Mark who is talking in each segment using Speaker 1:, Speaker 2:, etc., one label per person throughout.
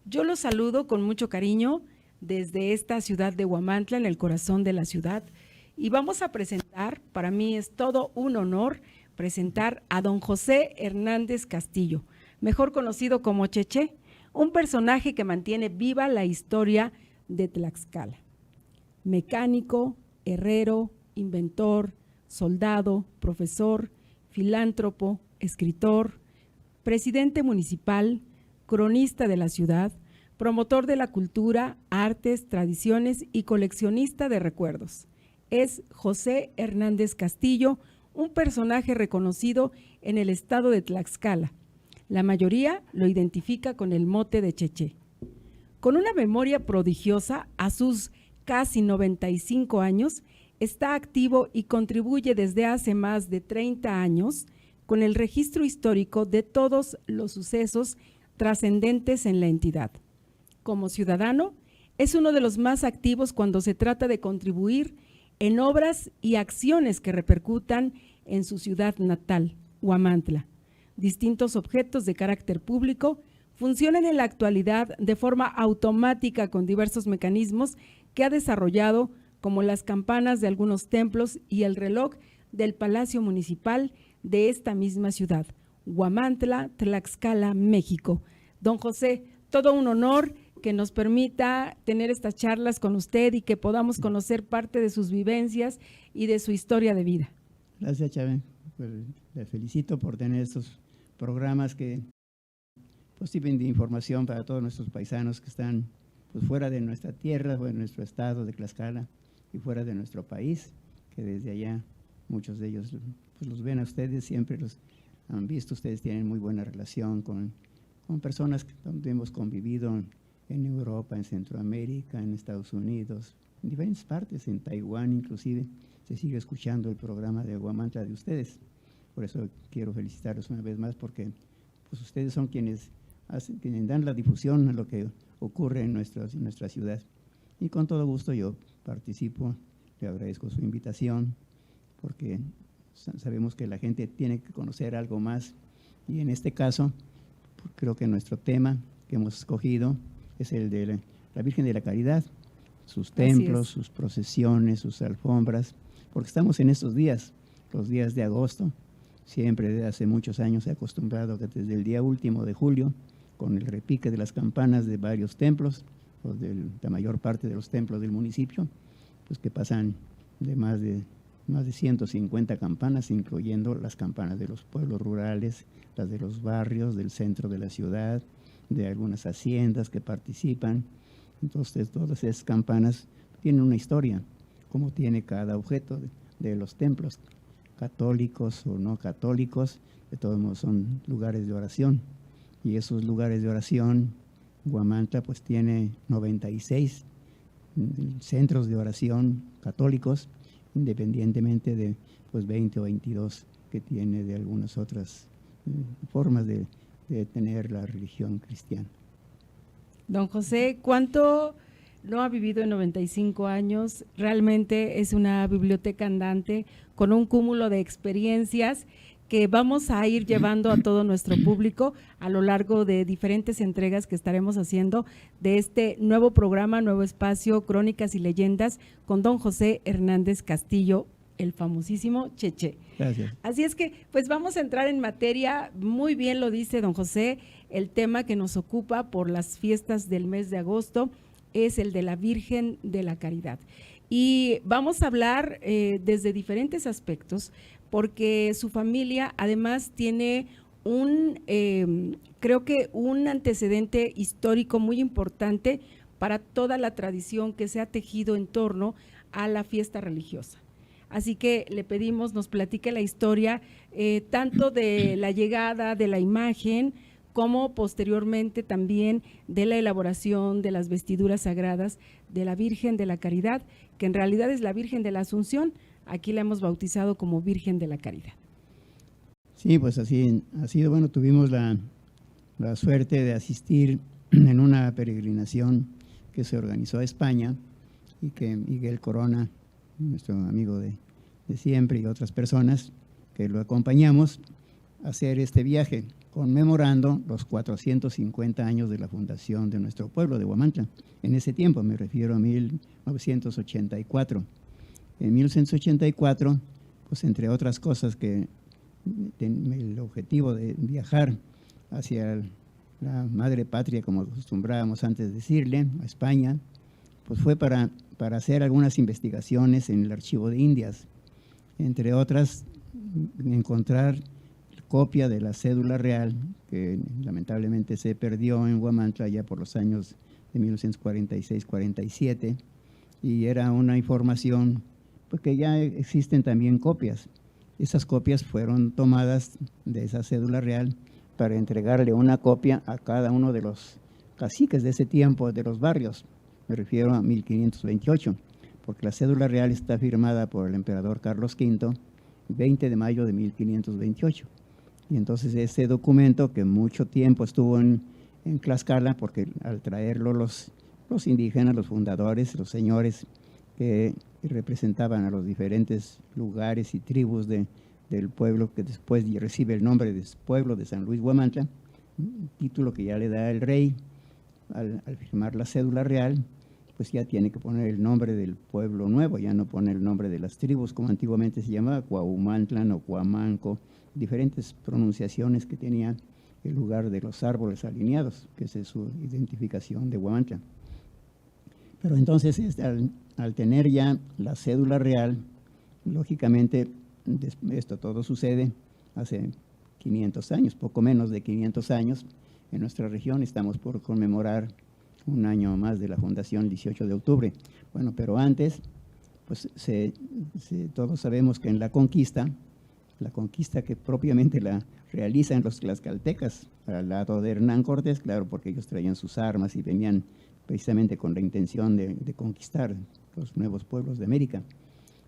Speaker 1: Yo los saludo con mucho cariño desde esta ciudad de Huamantla, en el corazón de la ciudad, y vamos a presentar, para mí es todo un honor, presentar a don José Hernández Castillo, mejor conocido como Cheche, un personaje que mantiene viva la historia de Tlaxcala. Mecánico, herrero, inventor, soldado, profesor, filántropo, escritor, presidente municipal, cronista de la ciudad, promotor de la cultura, artes, tradiciones y coleccionista de recuerdos. Es José Hernández Castillo, un personaje reconocido en el estado de Tlaxcala. La mayoría lo identifica con el mote de Cheche. Con una memoria prodigiosa, a sus casi 95 años, está activo y contribuye desde hace más de 30 años con el registro histórico de todos los sucesos trascendentes en la entidad. Como ciudadano, es uno de los más activos cuando se trata de contribuir en obras y acciones que repercutan en su ciudad natal, Huamantla. Distintos objetos de carácter público funcionan en la actualidad de forma automática con diversos mecanismos que ha desarrollado, como las campanas de algunos templos y el reloj del Palacio Municipal de esta misma ciudad, Huamantla, Tlaxcala, México. Don José, todo un honor que nos permita tener estas charlas con usted y que podamos conocer parte de sus vivencias y de su historia de vida.
Speaker 2: Gracias, Chávez. Pues, le felicito por tener estos programas que pues, sirven de información para todos nuestros paisanos que están pues, fuera de nuestra tierra, fuera de nuestro estado de Tlaxcala y fuera de nuestro país, que desde allá muchos de ellos pues, los ven a ustedes, siempre los han visto, ustedes tienen muy buena relación con personas donde hemos convivido en Europa, en Centroamérica, en Estados Unidos, en diferentes partes, en Taiwán inclusive, se sigue escuchando el programa de Huamantla de ustedes. Por eso quiero felicitarlos una vez más porque pues, ustedes son quienes dan la difusión a lo que ocurre en nuestra ciudad. Y con todo gusto yo participo, le agradezco su invitación porque sabemos que la gente tiene que conocer algo más y en este caso creo que nuestro tema que hemos escogido es el de la Virgen de la Caridad, sus templos, sus procesiones, sus alfombras, porque estamos en estos días, los días de agosto. Siempre desde hace muchos años se ha acostumbrado que desde el día último de julio, con el repique de las campanas de varios templos, o de la mayor parte de los templos del municipio, pues que pasan de más de 150 campanas, incluyendo las campanas de los pueblos rurales, las de los barrios, del centro de la ciudad, de algunas haciendas que participan. Entonces, todas esas campanas tienen una historia, como tiene cada objeto de los templos, católicos o no católicos, de todos modos son lugares de oración. Y esos lugares de oración, Huamantla pues tiene 96 centros de oración católicos, independientemente de pues 20 o 22 que tiene de algunas otras formas de tener la religión cristiana.
Speaker 1: Don José, ¿cuánto no ha vivido en 95 años? Realmente es una biblioteca andante con un cúmulo de experiencias que vamos a ir llevando a todo nuestro público a lo largo de diferentes entregas que estaremos haciendo de este nuevo programa, nuevo espacio, Crónicas y Leyendas, con don José Hernández Castillo, el famosísimo Cheche.
Speaker 2: Gracias.
Speaker 1: Así es que, pues vamos a entrar en materia, muy bien lo dice don José, el tema que nos ocupa por las fiestas del mes de agosto es el de la Virgen de la Caridad. Y vamos a hablar desde diferentes aspectos, porque su familia además tiene creo que un antecedente histórico muy importante para toda la tradición que se ha tejido en torno a la fiesta religiosa. Así que le pedimos nos platique la historia tanto de la llegada de la imagen como posteriormente también de la elaboración de las vestiduras sagradas de la Virgen de la Caridad, que en realidad es la Virgen de la Asunción. Aquí la hemos bautizado como Virgen de la Caridad.
Speaker 2: Sí, pues así ha sido. Bueno, tuvimos la suerte de asistir en una peregrinación que se organizó a España y que Miguel Corona, nuestro amigo de siempre, y otras personas que lo acompañamos a hacer este viaje. conmemorando los 450 años de la fundación de nuestro pueblo de Huamantla. En ese tiempo, me refiero a 1984. En 1984, pues entre otras cosas que el objetivo de viajar hacia la madre patria, como acostumbrábamos antes decirle, a España, pues fue para hacer algunas investigaciones en el Archivo de Indias, entre otras encontrar copia de la cédula real, que lamentablemente se perdió en Huamantla ya por los años de 1946-47, y era una información pues, que ya existen también copias. Esas copias fueron tomadas de esa cédula real para entregarle una copia a cada uno de los caciques de ese tiempo, de los barrios. Me refiero a 1528, porque la cédula real está firmada por el emperador Carlos V, 20 de mayo de 1528. Y entonces ese documento, que mucho tiempo estuvo en Tlaxcala, porque al traerlo los indígenas, los fundadores, los señores que representaban a los diferentes lugares y tribus del pueblo, que después recibe el nombre de pueblo de San Luis Huamantla, un título que ya le da el rey al firmar la cédula real, pues ya tiene que poner el nombre del pueblo nuevo, ya no pone el nombre de las tribus, como antiguamente se llamaba, Cuahumantlan o Cuamanco, diferentes pronunciaciones que tenía el lugar de los árboles alineados, que esa es su identificación de Huamantla. Pero entonces, al tener ya la cédula real, lógicamente, esto todo sucede hace 500 años, poco menos de 500 años, en nuestra región. Estamos por conmemorar un año más de la fundación, el 18 de octubre. Bueno, pero antes, pues todos sabemos que en la conquista que propiamente la realizan los tlaxcaltecas, al lado de Hernán Cortés, claro, porque ellos traían sus armas y venían precisamente con la intención de conquistar los nuevos pueblos de América.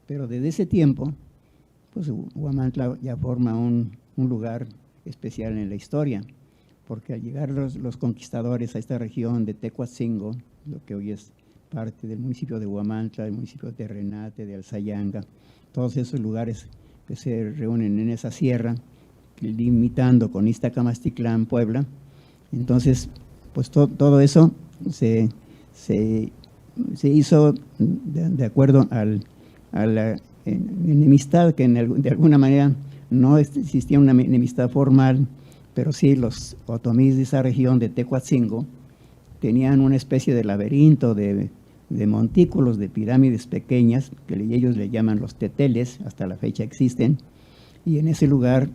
Speaker 2: Pero desde ese tiempo, pues Huamantla ya forma un lugar especial en la historia, porque al llegar los conquistadores a esta región de Tecuatzingo, lo que hoy es parte del municipio de Huamantla, del municipio de Renate, de Alzayanga, todos esos lugares que se reúnen en esa sierra, limitando con Iztacamaxticlán, Puebla. Entonces, pues todo eso se hizo de acuerdo a la enemistad, que de alguna manera no existía una enemistad formal, pero sí los otomís de esa región de Tecuatzingo tenían una especie de laberinto de montículos, de pirámides pequeñas, que ellos le llaman los teteles, hasta la fecha existen, y en ese lugar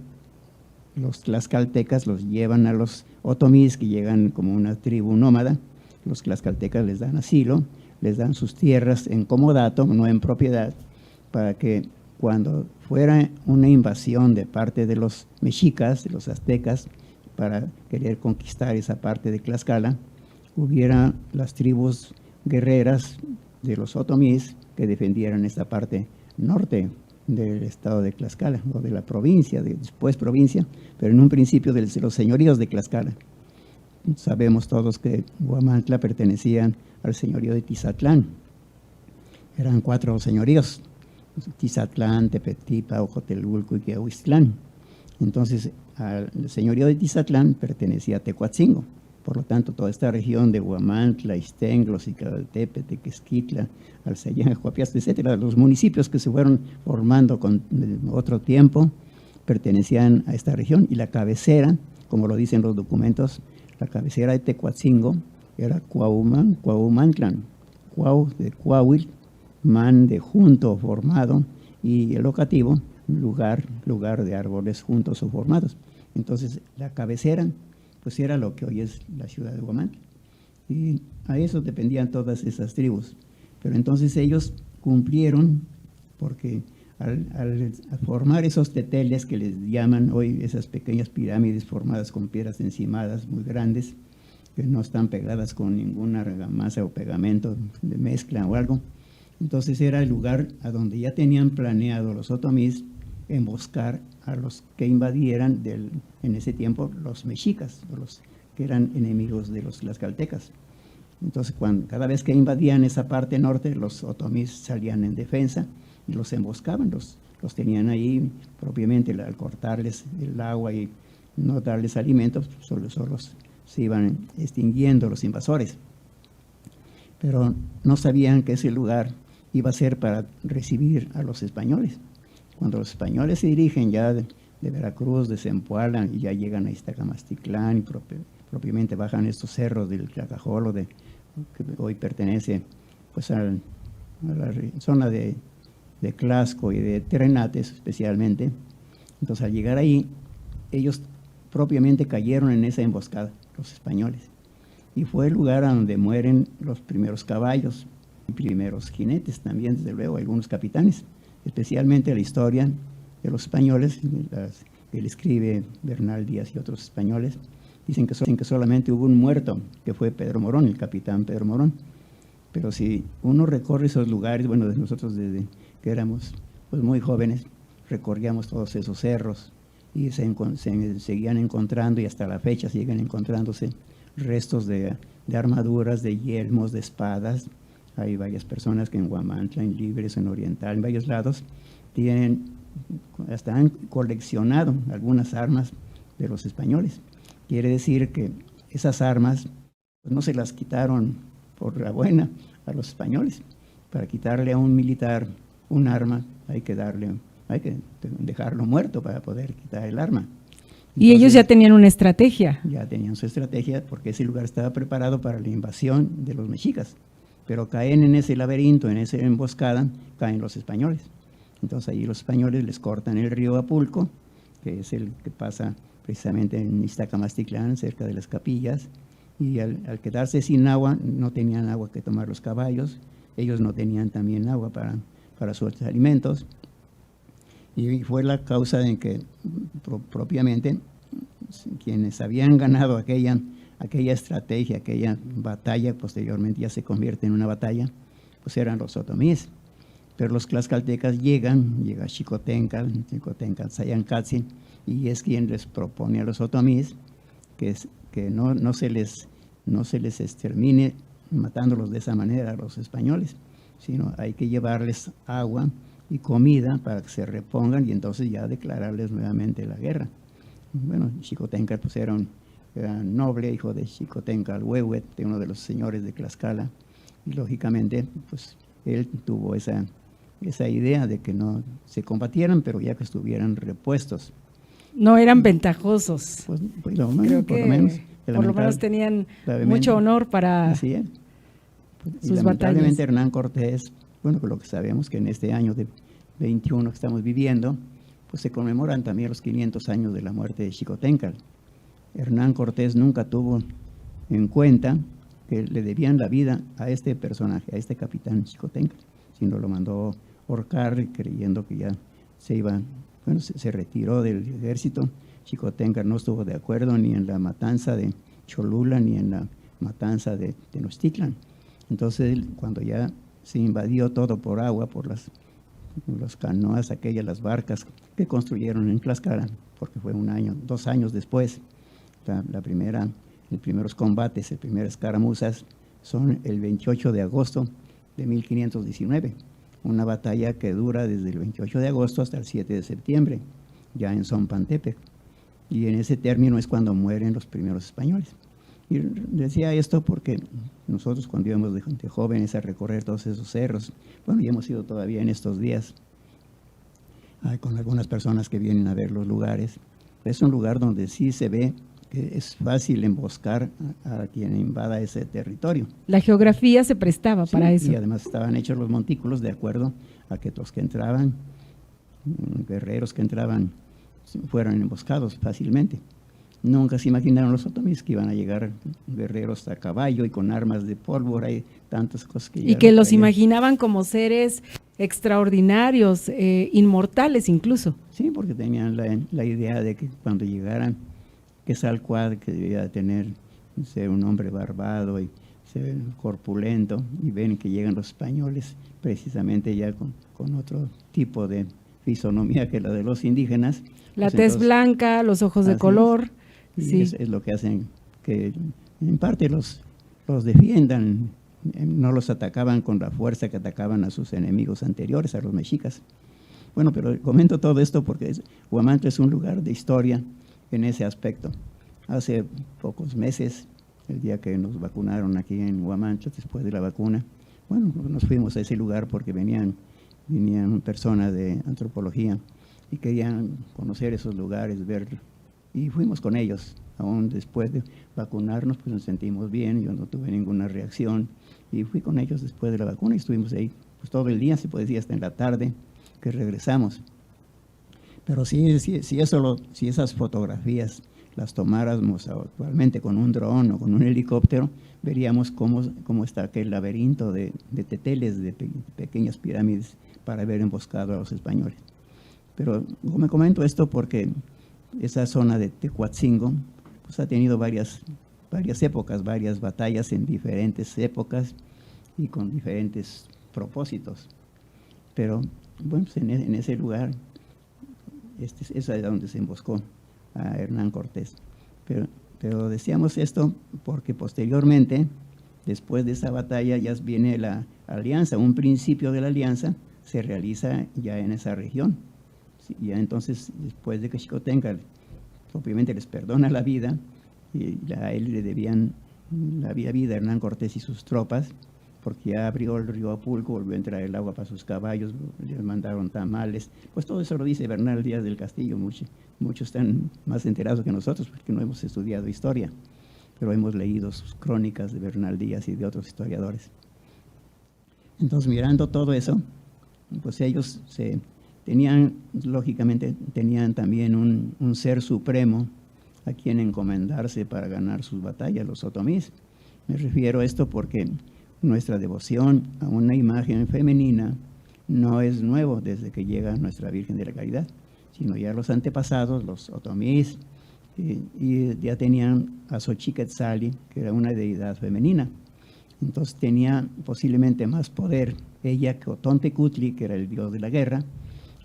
Speaker 2: los tlaxcaltecas los llevan a los otomís, que llegan como una tribu nómada. Los tlaxcaltecas les dan asilo, les dan sus tierras en comodato, no en propiedad, para que cuando fuera una invasión de parte de los mexicas, de los aztecas, para querer conquistar esa parte de Tlaxcala, hubiera las tribus guerreras de los otomís que defendieran esta parte norte del estado de Tlaxcala, o de la provincia, después provincia, pero en un principio de los señoríos de Tlaxcala. Sabemos todos que Huamantla pertenecían al señorío de Tizatlán. Eran 4 señoríos: Tizatlán, Tepetipa, Ojotelulco y Quiahuiztlán. Entonces, al señorío de Tizatlán pertenecía a Tecuatzingo. Por lo tanto, toda esta región de Huamantla, Ixtenglo, Xicaltepetl, Tequesquitla, Alzayanga, Juapiaste, etcétera, los municipios que se fueron formando con otro tiempo, pertenecían a esta región. Y la cabecera, como lo dicen los documentos, la cabecera de Tecuatzingo era Cuahumantlan, Cuau de Cuauil, man de junto formado, y el locativo, lugar de árboles juntos o formados. Entonces, la cabecera pues era lo que hoy es la ciudad de Huamantla. Y a eso dependían todas esas tribus. Pero entonces ellos cumplieron, porque al formar esos teteles que les llaman hoy, esas pequeñas pirámides formadas con piedras encimadas muy grandes, que no están pegadas con ninguna argamasa o pegamento de mezcla o algo, entonces era el lugar a donde ya tenían planeado los otomís emboscar a los que invadieran en ese tiempo los mexicas, los que eran enemigos de los tlaxcaltecas. Entonces, cada vez que invadían esa parte norte, los otomís salían en defensa y los emboscaban, los tenían ahí propiamente al cortarles el agua y no darles alimentos, solo se iban extinguiendo los invasores. Pero no sabían que ese lugar iba a ser para recibir a los españoles. Cuando los españoles se dirigen ya de Veracruz, de Zempoala, y ya llegan a Iztacamastitlán, y propiamente bajan estos cerros del Tlacajolo, que hoy pertenece pues a la zona de Tlaxco y de Terrenates especialmente. Entonces, al llegar ahí, ellos propiamente cayeron en esa emboscada, los españoles. Y fue el lugar a donde mueren los primeros caballos, primeros jinetes también, desde luego, algunos capitanes, especialmente la historia de los españoles, que le escribe Bernal Díaz y otros españoles, dicen que solamente hubo un muerto, que fue Pedro Morón, el capitán Pedro Morón. Pero si uno recorre esos lugares, bueno, nosotros desde que éramos pues muy jóvenes, recorríamos todos esos cerros y se seguían encontrando, y hasta la fecha siguen encontrándose restos de armaduras, de yelmos, de espadas. Hay varias personas que en Huamantla, en Libres, en Oriental, en varios lados, hasta han coleccionado algunas armas de los españoles. Quiere decir que esas armas pues, no se las quitaron por la buena a los españoles. Para quitarle a un militar un arma hay que dejarlo muerto para poder quitar el arma. Entonces,
Speaker 1: y ellos ya tenían una estrategia.
Speaker 2: Ya tenían su estrategia, porque ese lugar estaba preparado para la invasión de los mexicas. Pero caen en ese laberinto, en esa emboscada, caen los españoles. Entonces ahí los españoles les cortan el río Apulco, que es el que pasa precisamente en Iztacamastitlán, cerca de las capillas, y al quedarse sin agua, no tenían agua que tomar los caballos, ellos no tenían también agua para sus alimentos, y fue la causa en que propiamente quienes habían ganado aquella estrategia, aquella batalla, posteriormente ya se convierte en una batalla, pues eran los otomíes. Pero los tlaxcaltecas llega Xicoténcatl, Sayancatzi, y es quien les propone a los otomíes que no se les extermine matándolos de esa manera a los españoles, sino hay que llevarles agua y comida para que se repongan y entonces ya declararles nuevamente la guerra. Bueno, Xicoténcatl pues era noble, hijo de Xicoténcatl Huehuet, de uno de los señores de Tlaxcala, y lógicamente pues él tuvo esa idea de que no se combatieran, pero ya que estuvieran repuestos.
Speaker 1: No eran ventajosos.
Speaker 2: Pues,
Speaker 1: Creo que por lo menos tenían mucho honor para
Speaker 2: así es.
Speaker 1: sus
Speaker 2: lamentablemente
Speaker 1: batallas.
Speaker 2: Hernán Cortés, bueno, lo que sabemos que en este año de 21 que estamos viviendo, pues se conmemoran también los 500 años de la muerte de Xicoténcatl. Hernán Cortés nunca tuvo en cuenta que le debían la vida a este personaje, a este capitán Xicoténcatl, sino lo mandó ahorcar creyendo que ya se retiró del ejército. Xicoténcatl no estuvo de acuerdo ni en la matanza de Cholula ni en la matanza de Tenochtitlan. Entonces, cuando ya se invadió todo por agua, por las canoas, las barcas que construyeron en Tlaxcala, porque fue 2 años después, los primeros combates, las primeras escaramuzas son el 28 de agosto de 1519, una batalla que dura desde el 28 de agosto hasta el 7 de septiembre, ya en Zompantepec, y en ese término es cuando mueren los primeros españoles. Y decía esto porque nosotros cuando íbamos de jóvenes a recorrer todos esos cerros, bueno, y hemos ido todavía en estos días, con algunas personas que vienen a ver los lugares, es un lugar donde sí se ve que es fácil emboscar a quien invada ese territorio.
Speaker 1: La geografía se prestaba para eso.
Speaker 2: Y además estaban hechos los montículos de acuerdo a que los que entraban, guerreros que entraban, fueran emboscados fácilmente. Nunca se imaginaron los otomíes que iban a llegar guerreros a caballo y con armas de pólvora y tantas cosas que
Speaker 1: y que los imaginaban como seres extraordinarios, inmortales incluso.
Speaker 2: Sí, porque tenían la idea de que cuando llegaran Quetzalcóatl, que debía tener, ser un hombre barbado y ser corpulento, y ven que llegan los españoles precisamente ya con otro tipo de fisonomía que la de los indígenas.
Speaker 1: La tez blanca, los ojos de color.
Speaker 2: Sí. Es lo que hacen que en parte los defiendan, no los atacaban con la fuerza que atacaban a sus enemigos anteriores, a los mexicas. Bueno, pero comento todo esto porque Huamantla es un lugar de historia en ese aspecto. Hace pocos meses, el día que nos vacunaron aquí en Huamantla, después de la vacuna, bueno, nos fuimos a ese lugar porque venían personas de antropología y querían conocer esos lugares, ver, y fuimos con ellos. Aún después de vacunarnos, pues nos sentimos bien, yo no tuve ninguna reacción, y fui con ellos después de la vacuna y estuvimos ahí pues todo el día, se puede decir hasta en la tarde que regresamos. Pero si esas fotografías las tomáramos actualmente con un dron o con un helicóptero, veríamos cómo está aquel laberinto de teteles, de pequeñas pirámides para haber emboscado a los españoles. Pero me comento esto porque esa zona de Tecuatzingo pues, ha tenido varias épocas, varias batallas en diferentes épocas y con diferentes propósitos. Pero bueno, pues en ese lugar, es donde se emboscó a Hernán Cortés. Pero decíamos esto porque posteriormente, después de esa batalla, ya viene la alianza, un principio de la alianza se realiza ya en esa región. Ya entonces, después de que Xicotenca obviamente les perdona la vida, y a él le debían la vida a Hernán Cortés y sus tropas, porque ya abrió el río Apulco, volvió a entrar el agua para sus caballos, les mandaron tamales, pues todo eso lo dice Bernal Díaz del Castillo. Muchos están más enterados que nosotros porque no hemos estudiado historia, pero hemos leído sus crónicas de Bernal Díaz y de otros historiadores. Entonces, mirando todo eso, pues ellos lógicamente tenían también un ser supremo a quien encomendarse para ganar sus batallas, los otomís. Me refiero a esto porque nuestra devoción a una imagen femenina no es nuevo desde que llega nuestra Virgen de la Caridad, sino ya los antepasados, los otomís, y ya tenían a Xochiquetzali, que era una deidad femenina. Entonces tenía posiblemente más poder ella que Otontecutli, que era el dios de la guerra.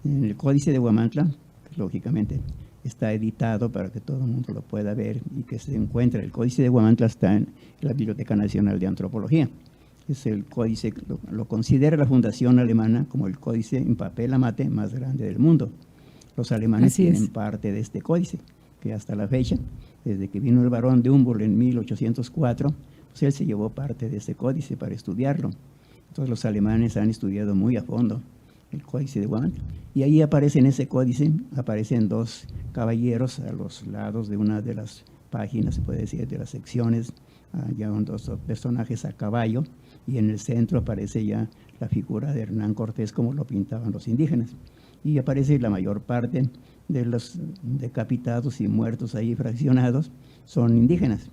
Speaker 2: En el Códice de Huamantla, que lógicamente está editado para que todo el mundo lo pueda ver y que se encuentra. El Códice de Huamantla está en la Biblioteca Nacional de Antropología. Es el códice, lo considera la Fundación Alemana como el códice en papel amate más grande del mundo. Los alemanes tienen parte de este códice, que hasta la fecha, desde que vino el barón de Humboldt en 1804, pues él se llevó parte de ese códice para estudiarlo. Entonces los alemanes han estudiado muy a fondo el Códice de Huamantla. Y ahí aparece en ese códice, aparecen dos caballeros a los lados de una de las páginas, se puede decir, de las secciones, ya dos personajes a caballo, y en el centro aparece ya la figura de Hernán Cortés como lo pintaban los indígenas. Y aparece la mayor parte de los decapitados y muertos ahí fraccionados son indígenas.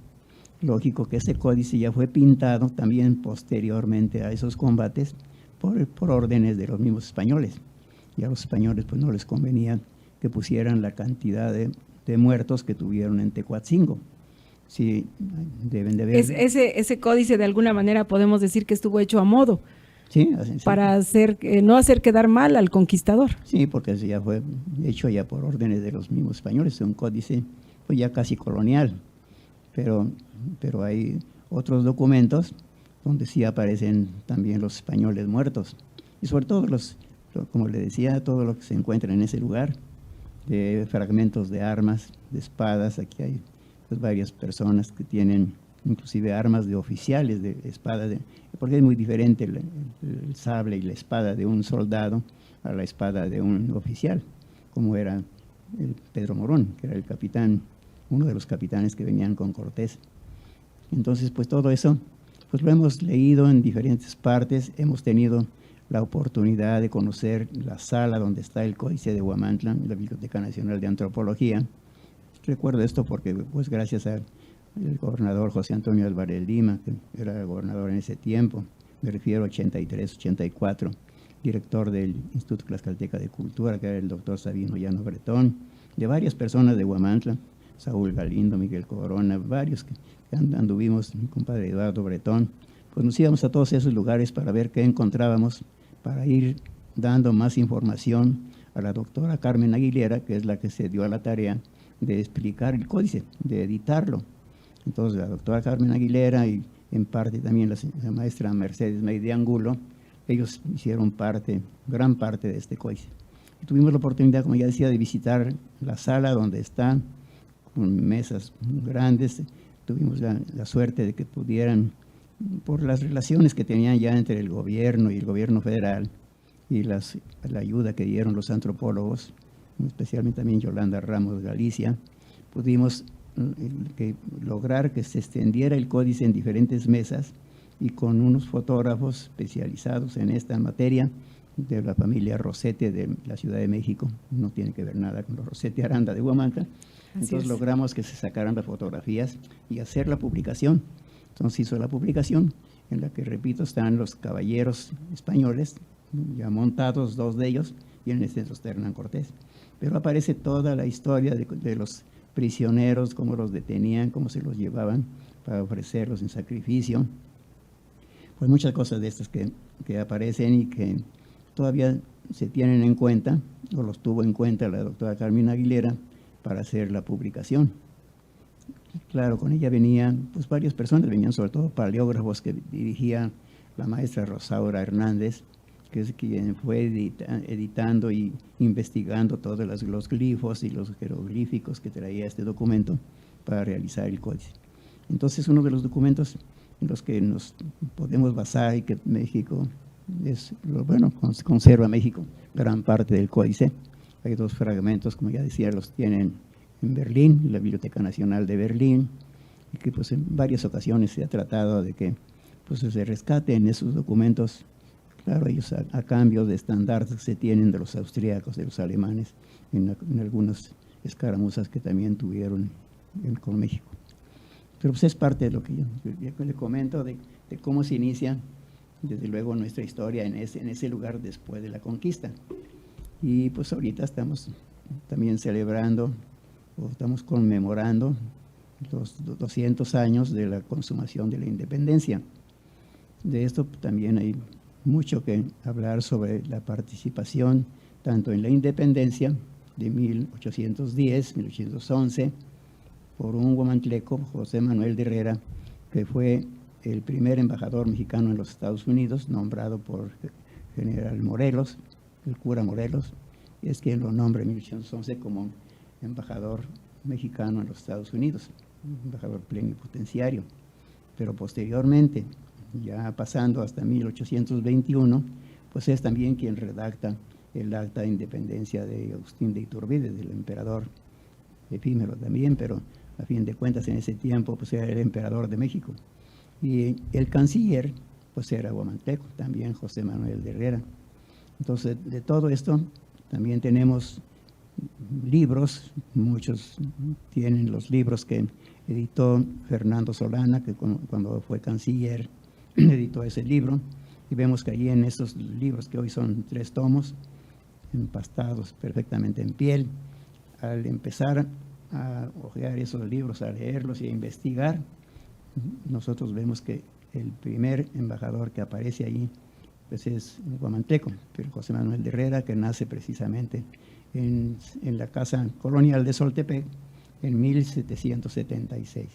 Speaker 2: Lógico que ese códice ya fue pintado también posteriormente a esos combates por órdenes de los mismos españoles. Y a los españoles pues no les convenía que pusieran la cantidad de muertos que tuvieron en Tecuatzingo. Sí, deben de ver.
Speaker 1: Ese códice de alguna manera podemos decir que estuvo hecho a modo.
Speaker 2: Sí,
Speaker 1: para no hacer quedar mal al conquistador.
Speaker 2: Sí, porque eso ya fue hecho ya por órdenes de los mismos españoles, es un códice pues ya casi colonial, pero hay otros documentos donde sí aparecen también los españoles muertos, y sobre todo como le decía, todo lo que se encuentra en ese lugar, de fragmentos de armas, de espadas. Aquí hay pues varias personas que tienen inclusive armas de oficiales, de espadas, porque es muy diferente el sable y la espada de un soldado a la espada de un oficial, como era Pedro Morón, que era el capitán, uno de los capitanes que venían con Cortés. Entonces, pues todo eso, pues lo hemos leído en diferentes partes, hemos tenido la oportunidad de conocer la sala donde está el Códice de Huamantla, la Biblioteca Nacional de Antropología. Recuerdo esto porque, pues gracias al gobernador José Antonio Álvarez Lima, que era el gobernador en ese tiempo, me refiero a 83, 84, director del Instituto Tlaxcalteca de Cultura, que era el doctor Sabino Llano Bretón, de varias personas de Huamantla, Saúl Galindo, Miguel Corona, varios que anduvimos, mi compadre Eduardo Bretón, pues nos íbamos a todos esos lugares para ver qué encontrábamos, para ir dando más información a la doctora Carmen Aguilera, que es la que se dio a la tarea de explicar el códice, de editarlo. Entonces la doctora Carmen Aguilera y en parte también la maestra Mercedes May de Angulo, ellos hicieron gran parte de este códice. Y tuvimos la oportunidad, como ya decía, de visitar la sala donde está con mesas grandes. Tuvimos la suerte de que pudieran, por las relaciones que tenían ya entre el gobierno y el gobierno federal y la ayuda que dieron los antropólogos, especialmente también Yolanda Ramos Galicia, pudimos lograr que se extendiera el códice en diferentes mesas y con unos fotógrafos especializados en esta materia de la familia Rosete de la Ciudad de México. No tiene que ver nada con los Rosete Aranda de Huamantla. Entonces logramos que se sacaran las fotografías y hacer la publicación. Entonces hizo la publicación en la que, repito, están los caballeros españoles, ya montados, 2 de ellos, y en el centro está Hernán Cortés. Pero aparece toda la historia de los prisioneros, cómo los detenían, cómo se los llevaban para ofrecerlos en sacrificio. Pues muchas cosas de estas que aparecen y que todavía se tienen en cuenta, o los tuvo en cuenta la doctora Carmen Aguilera para hacer la publicación. Claro, con ella venían pues varias personas, venían sobre todo paleógrafos que dirigía la maestra Rosaura Hernández, que es quien fue editando y investigando todos los glifos y los jeroglíficos que traía este documento para realizar el códice. Entonces, uno de los documentos en los que nos podemos basar y que México conserva México gran parte del códice. Hay 2 fragmentos, como ya decía, los tienen en Berlín, en la Biblioteca Nacional de Berlín, y que pues en varias ocasiones se ha tratado de que pues se rescaten esos documentos, claro, ellos a cambio de estandartes que se tienen de los austríacos, de los alemanes, en algunas escaramuzas que también tuvieron con México. Pero pues es parte de lo que yo le comento, de cómo se inicia, desde luego, nuestra historia en ese lugar después de la conquista. Y pues ahorita estamos también celebrando, o estamos conmemorando los 200 años de la consumación de la independencia. De esto también hay mucho que hablar sobre la participación tanto en la independencia de 1810, 1811, por un guamantleco, José Manuel de Herrera, que fue el primer embajador mexicano en los Estados Unidos, nombrado por General Morelos, el cura Morelos, y es quien lo nombra en 1811 como embajador mexicano en los Estados Unidos, embajador plenipotenciario. Pero posteriormente, ya pasando hasta 1821, pues es también quien redacta el acta de independencia de Agustín de Iturbide, del emperador efímero también, pero a fin de cuentas en ese tiempo pues era el emperador de México. Y el canciller pues era guamantleco, también José Manuel de Herrera. Entonces, de todo esto también tenemos libros, muchos tienen los libros que editó Fernando Solana, que cuando fue canciller editó ese libro, y vemos que allí en esos libros, que hoy son 3 tomos, empastados perfectamente en piel, al empezar a hojear esos libros, a leerlos y a investigar, nosotros vemos que el primer embajador que aparece allí pues es guamantleco, pero José Manuel de Herrera, que nace precisamente en la Casa Colonial de Soltepec en 1776.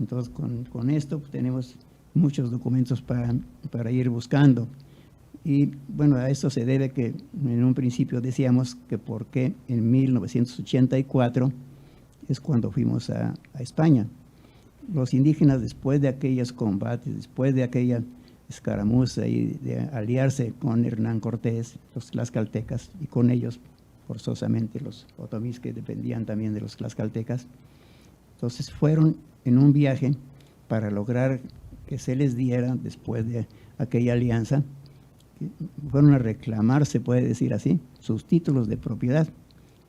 Speaker 2: Entonces, con esto pues, tenemos muchos documentos para ir buscando. Y bueno, a esto se debe que en un principio decíamos que por qué en 1984 es cuando fuimos a España. Los indígenas, después de aquellos combates, después de aquella escaramuza y de aliarse con Hernán Cortés, los tlaxcaltecas, y con ellos forzosamente los otomís, que dependían también de los tlaxcaltecas, entonces fueron en un viaje para lograr que se les diera, después de aquella alianza, fueron a reclamar, se puede decir así, sus títulos de propiedad,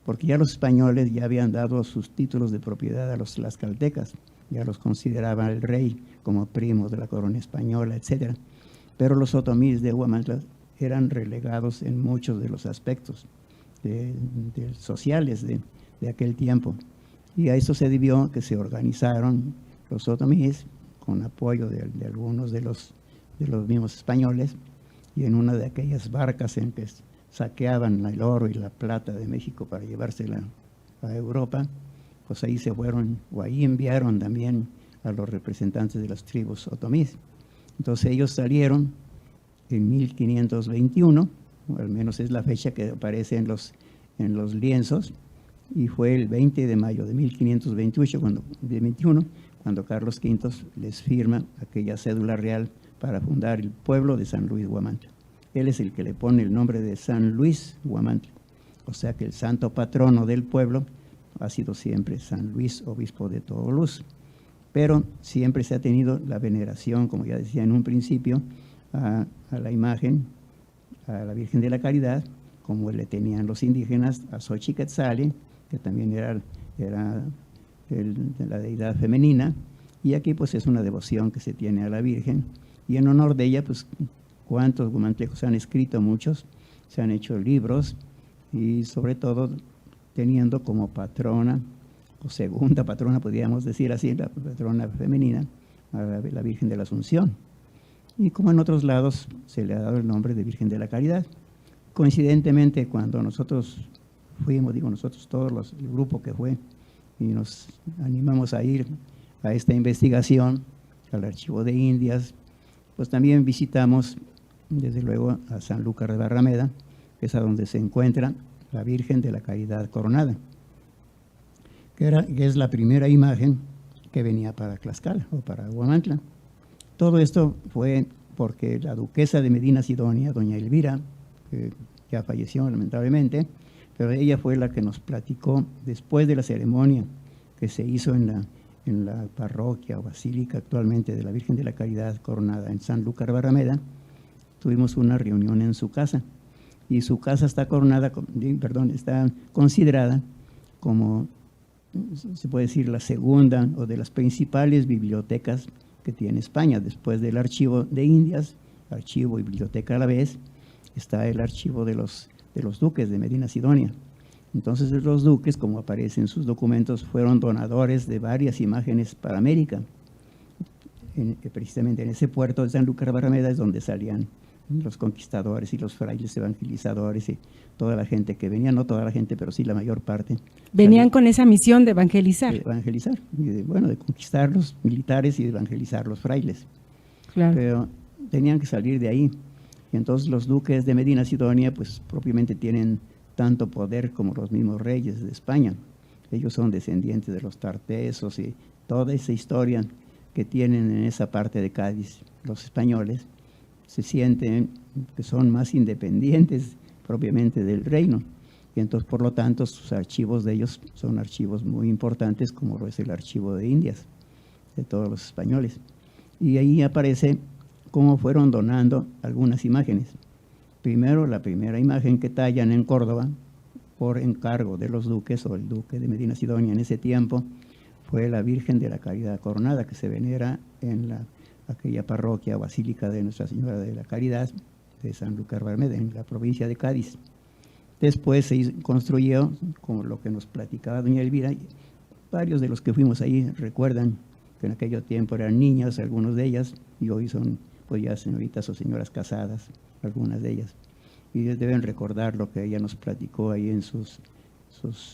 Speaker 2: porque ya los españoles ya habían dado sus títulos de propiedad a los tlaxcaltecas, ya los consideraban el rey como primos de la corona española, etc. Pero los otomíes de Huamantla eran relegados en muchos de los aspectos sociales de aquel tiempo. Y a eso se debió que se organizaron los otomíes con apoyo de algunos de los mismos españoles, y en una de aquellas barcas en que saqueaban el oro y la plata de México para llevársela a Europa, pues ahí se fueron, o ahí enviaron también a los representantes de las tribus otomíes. Entonces ellos salieron en 1521, o al menos es la fecha que aparece en los lienzos, y fue el 20 de mayo de 1528, cuando Carlos V les firma aquella cédula real para fundar el pueblo de San Luis Huamantla. Él es el que le pone el nombre de San Luis Huamantla, o sea que el santo patrono del pueblo ha sido siempre San Luis, obispo de Toluz. Pero siempre se ha tenido la veneración, como ya decía en un principio, a la imagen, a la Virgen de la Caridad, como le tenían los indígenas, a Xochiquetzali, que también era la deidad femenina, y aquí pues es una devoción que se tiene a la Virgen, y en honor de ella, pues, cuántos guamantlejos se han escrito, muchos, se han hecho libros, y sobre todo teniendo como patrona, o segunda patrona, podríamos decir así, la patrona femenina, a la Virgen de la Asunción. Y como en otros lados se le ha dado el nombre de Virgen de la Caridad. Coincidentemente, cuando nosotros fuimos, digo nosotros todos, el grupo que fue, y nos animamos a ir a esta investigación, al Archivo de Indias, pues también visitamos, desde luego, a Sanlúcar de Barrameda, que es a donde se encuentra la Virgen de la Caridad coronada, que es la primera imagen que venía para Tlaxcala o para Huamantla. Todo esto fue porque la duquesa de Medina Sidonia, doña Elvira, que ya falleció lamentablemente, pero ella fue la que nos platicó después de la ceremonia que se hizo en la parroquia o basílica actualmente de la Virgen de la Caridad coronada en Sanlúcar Barrameda. Tuvimos una reunión en su casa, y su casa está está considerada como, se puede decir, la segunda o de las principales bibliotecas que tiene España. Después del Archivo de Indias, archivo y biblioteca a la vez, está el archivo de los duques de Medina Sidonia. Entonces los duques, como aparece en sus documentos, fueron donadores de varias imágenes para América. Precisamente en ese puerto de Sanlúcar Barrameda es donde salían los conquistadores y los frailes evangelizadores y toda la gente que venía, no toda la gente, pero sí la mayor parte.
Speaker 1: Venían con esa misión de evangelizar.
Speaker 2: De evangelizar, y de conquistar los militares y de evangelizar los frailes.
Speaker 1: Claro.
Speaker 2: Pero tenían que salir de ahí. Y entonces los duques de Medina Sidonia, pues propiamente tienen tanto poder como los mismos reyes de España. Ellos son descendientes de los tartesos y toda esa historia que tienen en esa parte de Cádiz. Los españoles se sienten que son más independientes propiamente del reino. Y entonces, por lo tanto, sus archivos de ellos son archivos muy importantes, como lo es el Archivo de Indias, de todos los españoles. Y ahí aparece cómo fueron donando algunas imágenes. Primero, la primera imagen que tallan en Córdoba, por encargo de los duques, o el duque de Medina Sidonia en ese tiempo, fue la Virgen de la Caridad coronada, que se venera en aquella parroquia basílica de Nuestra Señora de la Caridad de Sanlúcar Barrameda, en la provincia de Cádiz. Después se construyó, como lo que nos platicaba doña Elvira, y varios de los que fuimos ahí recuerdan que en aquel tiempo eran niñas, algunos de ellas, y hoy son pues ya señoritas o señoras casadas, algunas de ellas. Y deben recordar lo que ella nos platicó ahí en sus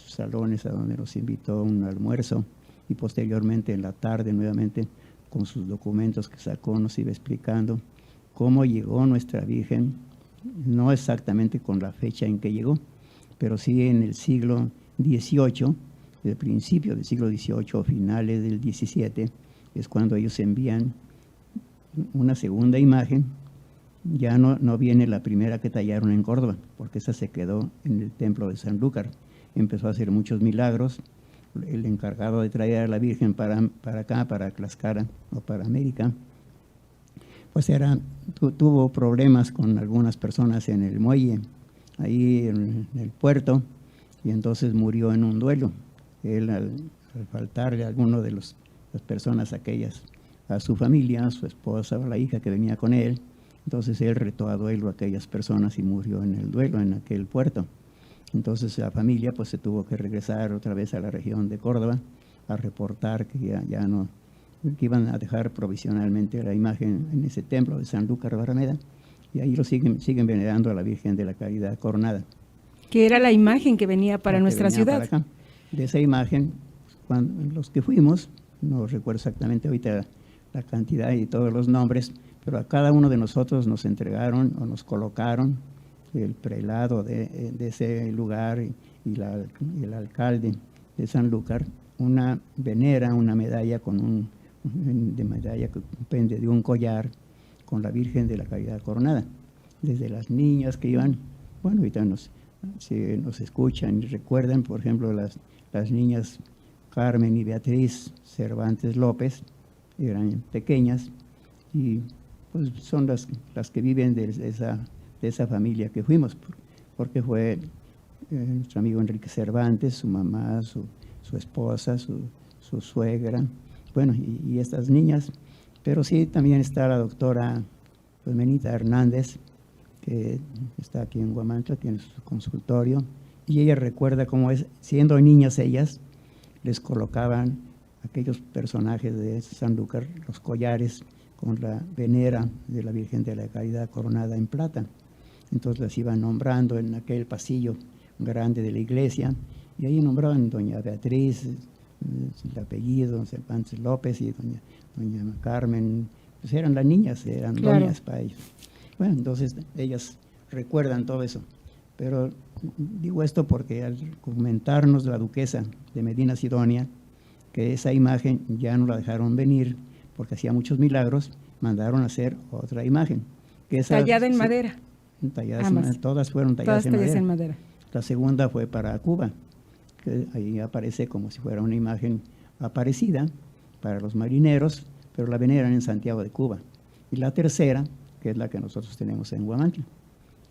Speaker 2: salones, a donde nos invitó a un almuerzo, y posteriormente en la tarde nuevamente con sus documentos que sacó, nos iba explicando cómo llegó nuestra Virgen, no exactamente con la fecha en que llegó, pero sí en el siglo XVIII, el principio del siglo XVIII, finales del XVII, es cuando ellos envían una segunda imagen. Ya no viene la primera que tallaron en Córdoba, porque esa se quedó en el templo de Sanlúcar. Empezó a hacer muchos milagros. El encargado de traer a la Virgen para acá, para Tlaxcala o para América, pues tuvo problemas con algunas personas en el muelle, ahí en el puerto, y entonces murió en un duelo. Él, al faltarle a alguno de las personas aquellas, a su familia, a su esposa o la hija que venía con él, entonces él retó a duelo a aquellas personas y murió en el duelo en aquel puerto. Entonces la familia pues se tuvo que regresar otra vez a la región de Córdoba a reportar que ya no, que iban a dejar provisionalmente la imagen en ese templo de Sanlúcar Barrameda, y ahí lo siguen venerando a la Virgen de la Caridad coronada.
Speaker 1: Que era la imagen que venía para nuestra ciudad.
Speaker 2: Para acá. De esa imagen, los que fuimos, no recuerdo exactamente ahorita la cantidad y todos los nombres, pero a cada uno de nosotros nos entregaron o nos colocaron el prelado de ese lugar y el alcalde de Sanlúcar venera una medalla de medalla que pende de un collar con la Virgen de la Caridad Coronada. Desde las niñas que iban, bueno, ahorita nos escuchan y recuerdan, por ejemplo, las niñas Carmen y Beatriz Cervantes López, eran pequeñas, y pues son las que viven de esa familia que fuimos, porque fue nuestro amigo Enrique Cervantes, su mamá, su esposa, su suegra, bueno, y estas niñas. Pero sí, también está la doctora Menita Hernández, que está aquí en Huamantla, tiene su consultorio, y ella recuerda cómo siendo niñas ellas, les colocaban aquellos personajes de Sanlúcar, los collares con la venera de la Virgen de la Caridad Coronada en plata. Entonces las iban nombrando en aquel pasillo grande de la iglesia, y ahí nombraban doña Beatriz, el apellido, Cervantes López, y doña Carmen, pues eran las niñas, eran
Speaker 1: claro,
Speaker 2: doñas para ellos. Bueno, entonces ellas recuerdan todo eso, pero digo esto porque al comentarnos la duquesa de Medina Sidonia, que esa imagen ya no la dejaron venir porque hacía muchos milagros, mandaron a hacer otra imagen.
Speaker 1: Tallada en madera.
Speaker 2: Todas fueron talladas en
Speaker 1: madera.
Speaker 2: La segunda fue para Cuba, que ahí aparece como si fuera una imagen aparecida para los marineros, pero la veneran en Santiago de Cuba. Y la tercera, que es la que nosotros tenemos en Huamantla,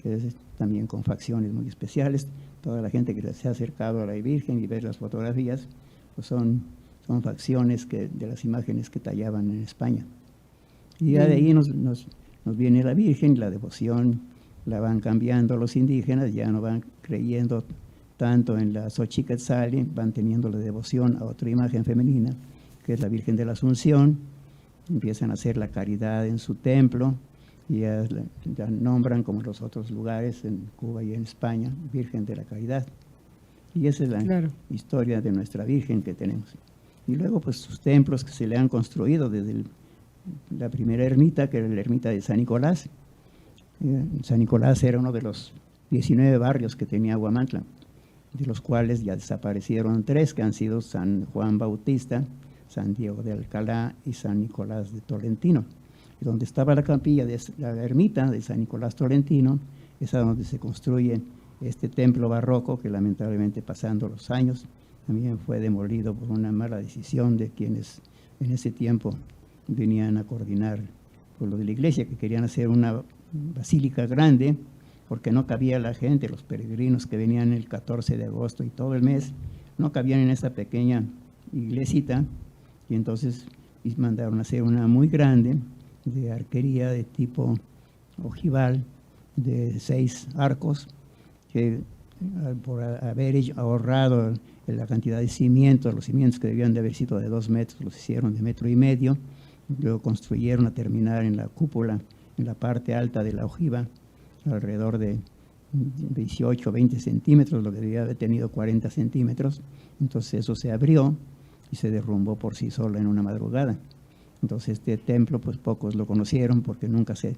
Speaker 2: que es también con facciones muy especiales. Toda la gente que se ha acercado a la Virgen y ve las fotografías, pues son facciones de las imágenes que tallaban en España. Y ya de ahí nos viene la Virgen, y la devoción la van cambiando los indígenas, ya no van creyendo tanto en la Xochiquetzali, van teniendo la devoción a otra imagen femenina, que es la Virgen de la Asunción, empiezan a hacer la caridad en su templo, y ya nombran, como en los otros lugares, en Cuba y en España, Virgen de la Caridad. Y esa es la historia de nuestra Virgen que tenemos. Y luego, pues, sus templos que se le han construido desde la primera ermita, que era la ermita de San Nicolás. San Nicolás era uno de los 19 barrios que tenía Huamantla, de los cuales ya desaparecieron 3, que han sido San Juan Bautista, San Diego de Alcalá y San Nicolás de Tolentino. Y donde estaba la capilla de la ermita de San Nicolás Tolentino, es a donde se construye este templo barroco, que lamentablemente, pasando los años, también fue demolido por una mala decisión de quienes en ese tiempo venían a coordinar por lo de la iglesia, que querían hacer una basílica grande, porque no cabía la gente, los peregrinos que venían el 14 de agosto y todo el mes, no cabían en esa pequeña iglesita, y entonces mandaron a hacer una muy grande, de arquería de tipo ojival, de 6 arcos, que por haber ahorrado la cantidad de cimientos, los cimientos que debían de haber sido de 2 metros, los hicieron de 1,5 metros, luego construyeron a terminar en la cúpula, en la parte alta de la ojiva, alrededor de 18 o 20 centímetros, lo que debía haber tenido 40 centímetros, entonces eso se abrió y se derrumbó por sí solo en una madrugada. Entonces este templo, pues pocos lo conocieron porque nunca se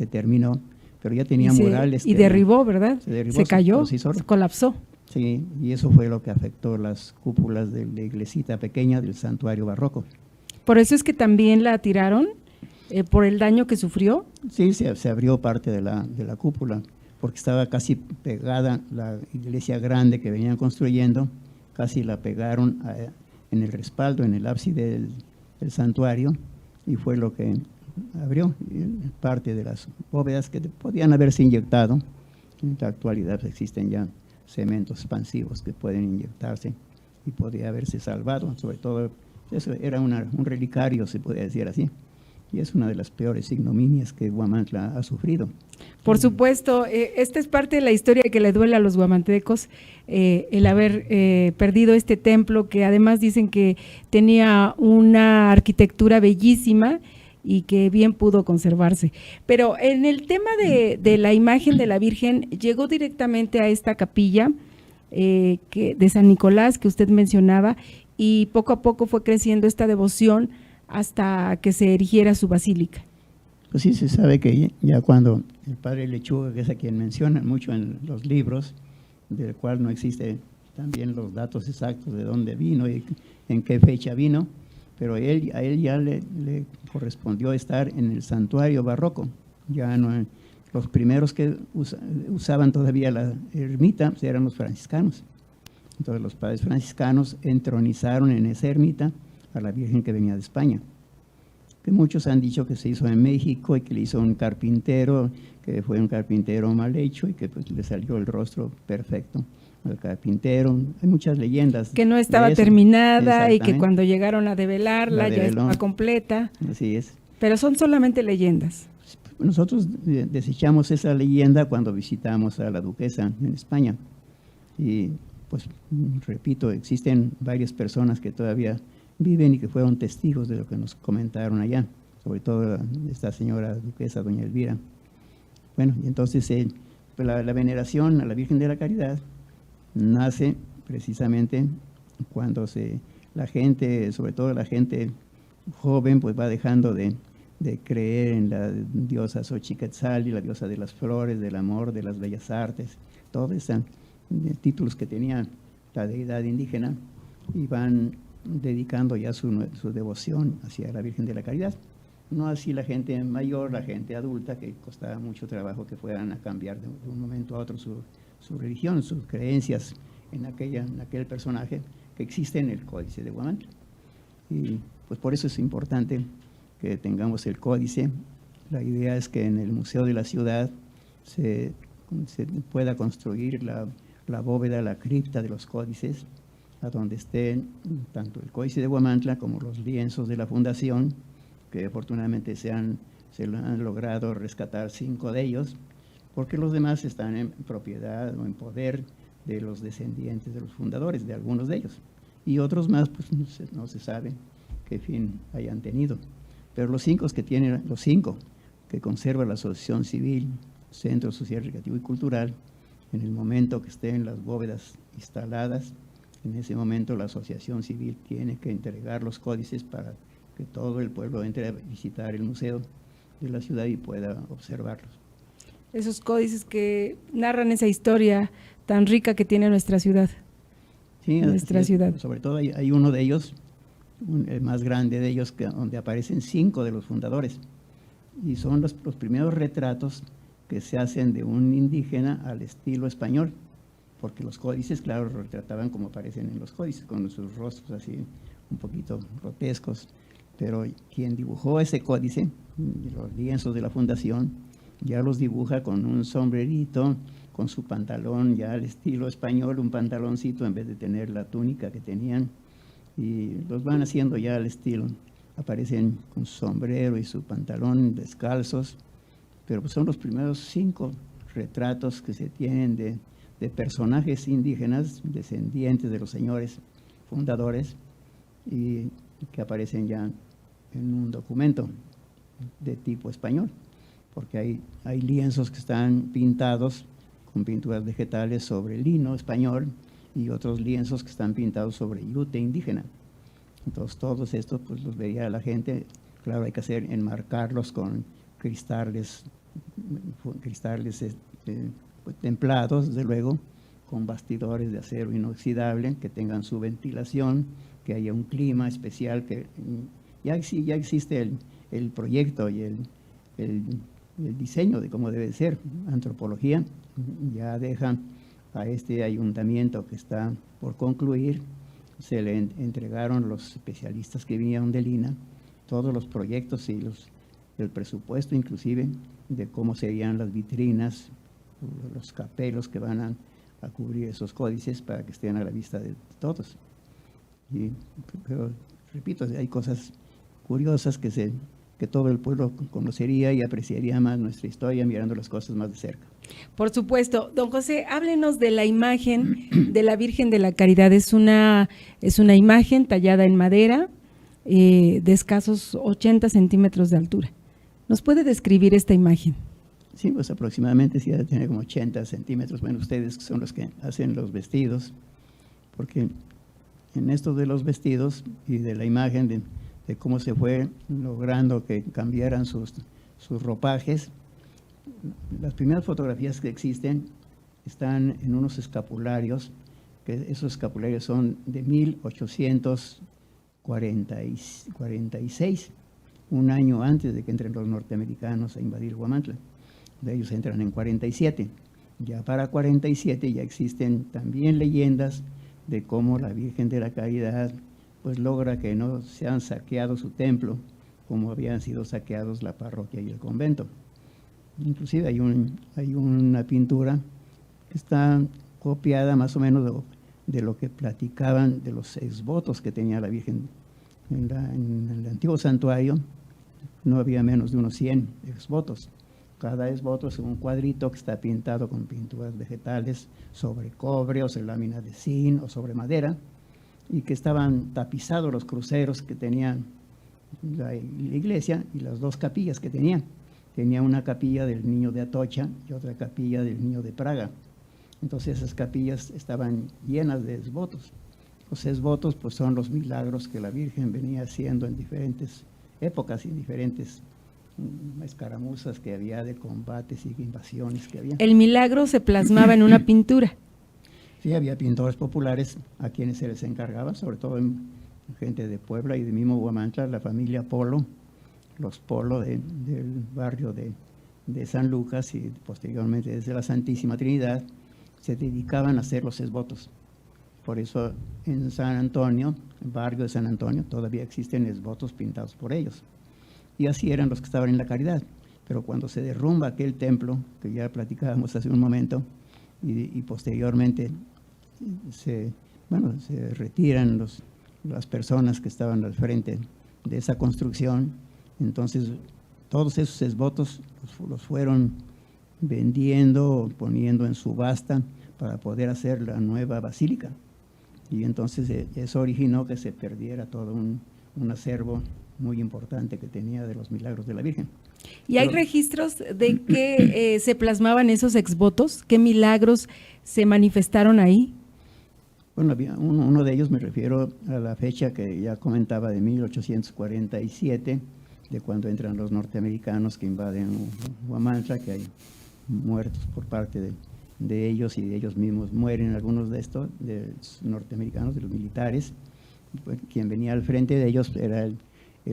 Speaker 2: terminó, pero ya tenía murales.
Speaker 1: Y derribó, ¿verdad? Se cayó,
Speaker 2: se
Speaker 1: colapsó.
Speaker 2: Sí, y eso fue lo que afectó las cúpulas de la iglesita pequeña del santuario barroco.
Speaker 1: ¿Por eso es que también la tiraron? ¿Por el daño que sufrió?
Speaker 2: Sí, se abrió parte de la cúpula, porque estaba casi pegada la iglesia grande que venían construyendo, casi la pegaron en el respaldo, en el ábside del santuario, y fue lo que abrió parte de las bóvedas que podían haberse inyectado. En la actualidad existen ya cementos expansivos que pueden inyectarse y podría haberse salvado. Sobre todo, eso era un relicario, se puede decir así, y es una de las peores ignominias que Huamantla ha sufrido.
Speaker 1: Por supuesto, esta es parte de la historia que le duele a los guamantecos, el haber perdido este templo, que además dicen que tenía una arquitectura bellísima y que bien pudo conservarse. Pero en el tema de la imagen de la Virgen, llegó directamente a esta capilla de San Nicolás que usted mencionaba, y poco a poco fue creciendo esta devoción hasta que se erigiera su basílica.
Speaker 2: Pues sí, se sabe que ya cuando el padre Lechuga, que es a quien mencionan mucho en los libros, del cual no existe también los datos exactos de dónde vino y en qué fecha vino, pero a él ya le correspondió estar en el santuario barroco. Ya no, los primeros que usaban todavía la ermita pues eran los franciscanos. Entonces los padres franciscanos entronizaron en esa ermita a la Virgen que venía de España, que muchos han dicho que se hizo en México y que le hizo un carpintero, que fue un carpintero mal hecho y que pues le salió el rostro perfecto al carpintero. Hay muchas leyendas.
Speaker 1: Que no estaba terminada y que cuando llegaron a develarla ya estaba completa.
Speaker 2: Así es.
Speaker 1: Pero son solamente leyendas.
Speaker 2: Nosotros desechamos esa leyenda cuando visitamos a la duquesa en España. Y pues, repito, existen varias personas que todavía viven y que fueron testigos de lo que nos comentaron allá, sobre todo esta señora duquesa, doña Elvira. Bueno, y entonces pues la veneración a la Virgen de la Caridad nace precisamente cuando la gente, sobre todo la gente joven, pues va dejando de creer en la diosa Xochiquetzal y la diosa de las flores, del amor, de las bellas artes, todos esos títulos que tenía la deidad indígena, y van dedicando ya su devoción hacia la Virgen de la Caridad. No así la gente mayor, la gente adulta, que costaba mucho trabajo que fueran a cambiar de un momento a otro su religión, sus creencias en aquel personaje que existe en el Códice de Huamantla. Y pues por eso es importante que tengamos el códice. La idea es que en el Museo de la Ciudad se pueda construir la bóveda, la cripta de los códices, a donde estén tanto el Códice de Huamantla como los lienzos de la Fundación, que afortunadamente se han logrado rescatar 5 de ellos, porque los demás están en propiedad o en poder de los descendientes de los fundadores, de algunos de ellos. Y otros más, pues no se sabe qué fin hayan tenido. Pero los 5 que conserva la Asociación Civil, Centro Social, Recreativo y Cultural, en el momento que estén las bóvedas instaladas, en ese momento la Asociación Civil tiene que entregar los códices para que todo el pueblo entre a visitar el museo de la ciudad y pueda observarlos.
Speaker 1: Esos códices que narran esa historia tan rica que tiene nuestra ciudad.
Speaker 2: Sí,
Speaker 1: nuestra ciudad.
Speaker 2: Sobre todo hay uno de ellos, el más grande de ellos, donde aparecen 5 de los fundadores. Y son los primeros retratos que se hacen de un indígena al estilo español, porque los códices, claro, retrataban como aparecen en los códices, con sus rostros así un poquito grotescos. Pero quien dibujó ese códice, los lienzos de la Fundación, ya los dibuja con un sombrerito, con su pantalón ya al estilo español, un pantaloncito en vez de tener la túnica que tenían, y los van haciendo ya al estilo. Aparecen con su sombrero y su pantalón descalzos, pero pues son los primeros 5 retratos que se tienen de personajes indígenas, descendientes de los señores fundadores, y que aparecen ya en un documento de tipo español, porque hay lienzos que están pintados con pinturas vegetales sobre lino español y otros lienzos que están pintados sobre yute indígena. Entonces todos estos pues los veía la gente. Claro, hay que enmarcarlos con cristales pues, templados, desde luego, con bastidores de acero inoxidable que tengan su ventilación, que haya un clima especial, que ya existe el proyecto y el diseño de cómo debe ser. Antropología ya deja a este ayuntamiento que está por concluir, se le entregaron los especialistas que vinieron de Lina todos los proyectos y el presupuesto inclusive de cómo serían las vitrinas, los capelos que van a cubrir esos códices para que estén a la vista de todos. Pero repito, hay cosas curiosas que todo el pueblo conocería y apreciaría más nuestra historia mirando las cosas más de cerca.
Speaker 1: Por supuesto. Don José, háblenos de la imagen de la Virgen de la Caridad. Es una imagen tallada en madera de escasos 80 centímetros de altura. ¿Nos puede describir esta imagen?
Speaker 2: Sí, pues aproximadamente sí debe tener como 80 centímetros. Bueno, ustedes son los que hacen los vestidos, porque en esto de los vestidos y de la imagen de cómo se fue logrando que cambiaran sus ropajes, las primeras fotografías que existen están en unos escapularios que esos escapularios son de 1846, un año antes de que entren los norteamericanos a invadir Huamantla. De ellos entran en 47. Ya para 47 ya existen también leyendas de cómo la Virgen de la Caridad pues logra que no sean saqueados su templo como habían sido saqueados la parroquia y el convento. Inclusive hay una pintura que está copiada más o menos de lo que platicaban de los exvotos que tenía la Virgen. En el antiguo santuario no había menos de unos 100 exvotos. Cada exvoto es un cuadrito que está pintado con pinturas vegetales sobre cobre o sobre lámina de zinc o sobre madera, y que estaban tapizados los cruceros que tenían la iglesia y las dos capillas que tenían. Tenía una capilla del Niño de Atocha y otra capilla del Niño de Praga. Entonces esas capillas estaban llenas de exvotos. Los exvotos pues son los milagros que la Virgen venía haciendo en diferentes épocas y diferentes escaramuzas que había, de combates y invasiones que había.
Speaker 1: El milagro se plasmaba en una pintura.
Speaker 2: Sí, había pintores populares a quienes se les encargaba, sobre todo gente de Puebla y de mismo Huamantla, la familia Polo, los Polo del barrio de San Lucas y posteriormente desde la Santísima Trinidad, se dedicaban a hacer los exvotos. Por eso en San Antonio, el barrio de San Antonio, todavía existen exvotos pintados por ellos. Y así eran los que estaban en la Caridad. Pero cuando se derrumba aquel templo, que ya platicábamos hace un momento, y posteriormente se retiran las personas que estaban al frente de esa construcción, entonces todos esos exvotos los fueron vendiendo, poniendo en subasta para poder hacer la nueva basílica. Y entonces eso originó que se perdiera todo un acervo muy importante que tenía de los milagros de la Virgen.
Speaker 1: ¿Y hay registros de que se plasmaban esos exvotos? ¿Qué milagros se manifestaron ahí?
Speaker 2: Bueno, había uno de ellos, me refiero a la fecha que ya comentaba, de 1847, de cuando entran los norteamericanos que invaden Huamantla, que hay muertos por parte de ellos, y de ellos mismos mueren algunos de estos, de los norteamericanos, de los militares. Pues, quien venía al frente de ellos era el